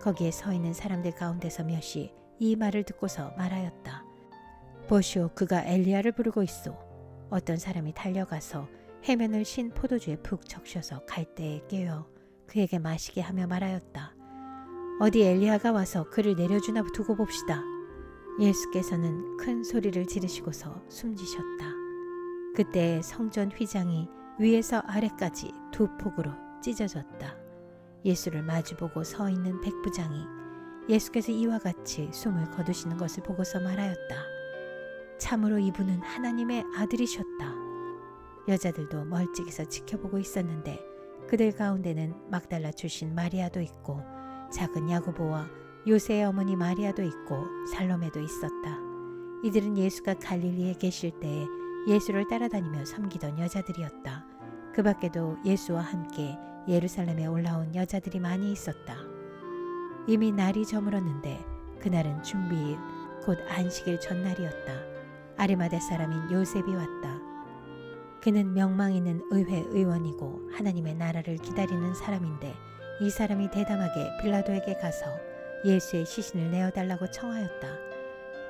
[SPEAKER 1] 거기에 서 있는 사람들 가운데서 몇이 이 말을 듣고서 말하였다. 보시오, 그가 엘리야를 부르고 있소. 어떤 사람이 달려가서 해면을 신 포도주에 푹 적셔서 갈대에 깨어 그에게 마시게 하며 말하였다. 어디 엘리야가 와서 그를 내려주나 두고 봅시다. 예수께서는 큰 소리를 지르시고서 숨지셨다. 그때 성전 휘장이 위에서 아래까지 두 폭으로 찢어졌다. 예수를 마주보고 서 있는 백부장이 예수께서 이와 같이 숨을 거두시는 것을 보고서 말하였다. 참으로 이분은 하나님의 아들이셨다. 여자들도 멀찍이서 지켜보고 있었는데 그들 가운데는 막달라 출신 마리아도 있고 작은 야고보와 요새의 어머니 마리아도 있고 살로메도 있었다. 이들은 예수가 갈릴리에 계실 때에 예수를 따라다니며 섬기던 여자들이었다. 그 밖에도 예수와 함께 예루살렘에 올라온 여자들이 많이 있었다. 이미 날이 저물었는데 그날은 준비일 곧 안식일 전날이었다. 아리마대 사람인 요셉이 왔다. 그는 명망 있는 의회 의원이고 하나님의 나라를 기다리는 사람인데 이 사람이 대담하게 빌라도에게 가서 예수의 시신을 내어달라고 청하였다.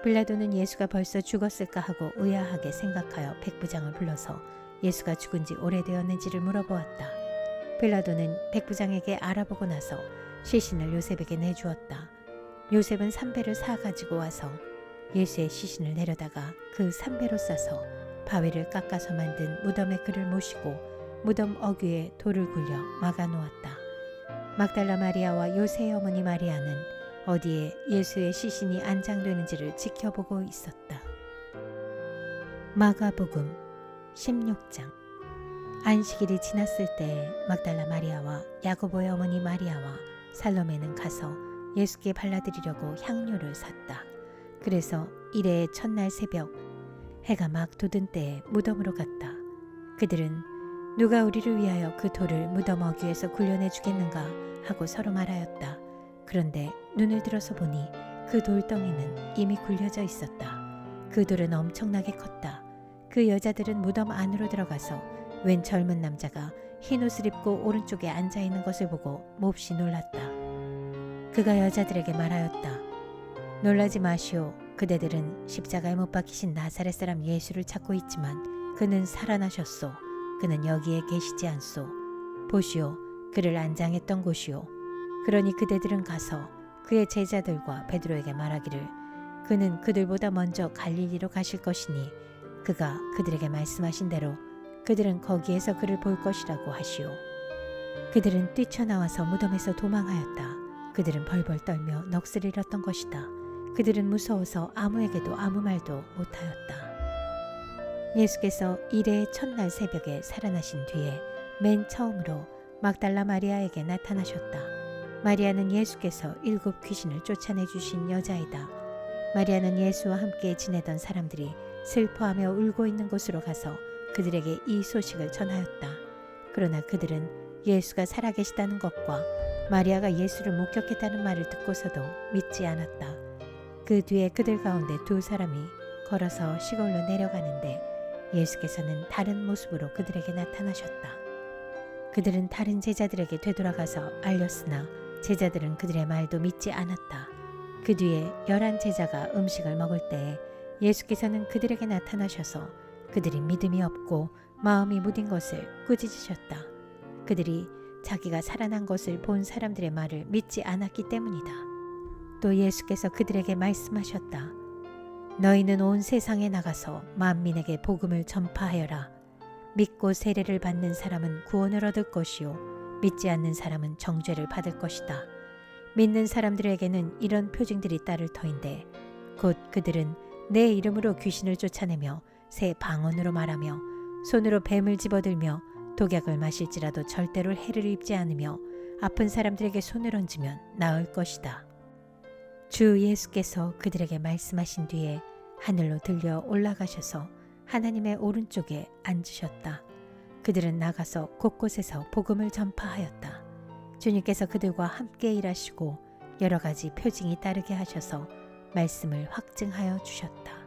[SPEAKER 1] 빌라도는 예수가 벌써 죽었을까 하고 의아하게 생각하여 백부장을 불러서 예수가 죽은 지 오래되었는지를 물어보았다. 빌라도는 백부장에게 알아보고 나서 시신을 요셉에게 내주었다. 요셉은 삼배를 사가지고 와서 예수의 시신을 내려다가 그 삼배로 싸서 바위를 깎아서 만든 무덤에 그를 모시고 무덤 어귀에 돌을 굴려 막아 놓았다. 막달라 마리아와 요새의 어머니 마리아는 어디에 예수의 시신이 안장되는지를 지켜보고 있었다. 마가복음 16장. 안식일이 지났을 때 막달라 마리아와 야고보의 어머니 마리아와 살로메는 가서 예수께 발라드리려고 향료를 샀다. 그래서 이레의 첫날 새벽 해가 막 돋은 때에 무덤으로 갔다. 그들은 누가 우리를 위하여 그 돌을 무덤 어귀에서 굴려내 주겠는가 하고 서로 말하였다. 그런데 눈을 들어서 보니 그 돌덩이는 이미 굴려져 있었다. 그 돌은 엄청나게 컸다. 그 여자들은 무덤 안으로 들어가서 웬 젊은 남자가 흰 옷을 입고 오른쪽에 앉아 있는 것을 보고 몹시 놀랐다. 그가 여자들에게 말하였다. 놀라지 마시오. 그대들은 십자가에 못 박히신 나사렛 사람 예수를 찾고 있지만 그는 살아나셨소. 그는 여기에 계시지 않소. 보시오. 그를 안장했던 곳이오. 그러니 그대들은 가서 그의 제자들과 베드로에게 말하기를 그는 그들보다 먼저 갈릴리로 가실 것이니 그가 그들에게 말씀하신 대로 그들은 거기에서 그를 볼 것이라고 하시오. 그들은 뛰쳐나와서 무덤에서 도망하였다. 그들은 벌벌 떨며 넋을 잃었던 것이다. 그들은 무서워서 아무에게도 아무 말도 못하였다. 예수께서 이레의 첫날 새벽에 살아나신 뒤에 맨 처음으로 막달라 마리아에게 나타나셨다. 마리아는 예수께서 7 귀신을 쫓아내 주신 여자이다. 마리아는 예수와 함께 지내던 사람들이 슬퍼하며 울고 있는 곳으로 가서 그들에게 이 소식을 전하였다. 그러나 그들은 예수가 살아계시다는 것과 마리아가 예수를 목격했다는 말을 듣고서도 믿지 않았다. 그 뒤에 그들 가운데 두 사람이 걸어서 시골로 내려가는데 예수께서는 다른 모습으로 그들에게 나타나셨다. 그들은 다른 제자들에게 되돌아가서 알렸으나 제자들은 그들의 말도 믿지 않았다. 그 뒤에 11 제자가 음식을 먹을 때에 예수께서는 그들에게 나타나셔서 그들이 믿음이 없고 마음이 무딘 것을 꾸짖으셨다. 그들이 자기가 살아난 것을 본 사람들의 말을 믿지 않았기 때문이다. 또 예수께서 그들에게 말씀하셨다. 너희는 온 세상에 나가서 만민에게 복음을 전파하여라. 믿고 세례를 받는 사람은 구원을 얻을 것이요 믿지 않는 사람은 정죄를 받을 것이다. 믿는 사람들에게는 이런 표징들이 따를 터인데 곧 그들은 내 이름으로 귀신을 쫓아내며 새 방언으로 말하며 손으로 뱀을 집어들며 독약을 마실지라도 절대로 해를 입지 않으며 아픈 사람들에게 손을 얹으면 나을 것이다. 주 예수께서 그들에게 말씀하신 뒤에 하늘로 들려 올라가셔서 하나님의 오른쪽에 앉으셨다. 그들은 나가서 곳곳에서 복음을 전파하였다. 주님께서 그들과 함께 일하시고 여러 가지 표징이 따르게 하셔서 말씀을 확증하여 주셨다.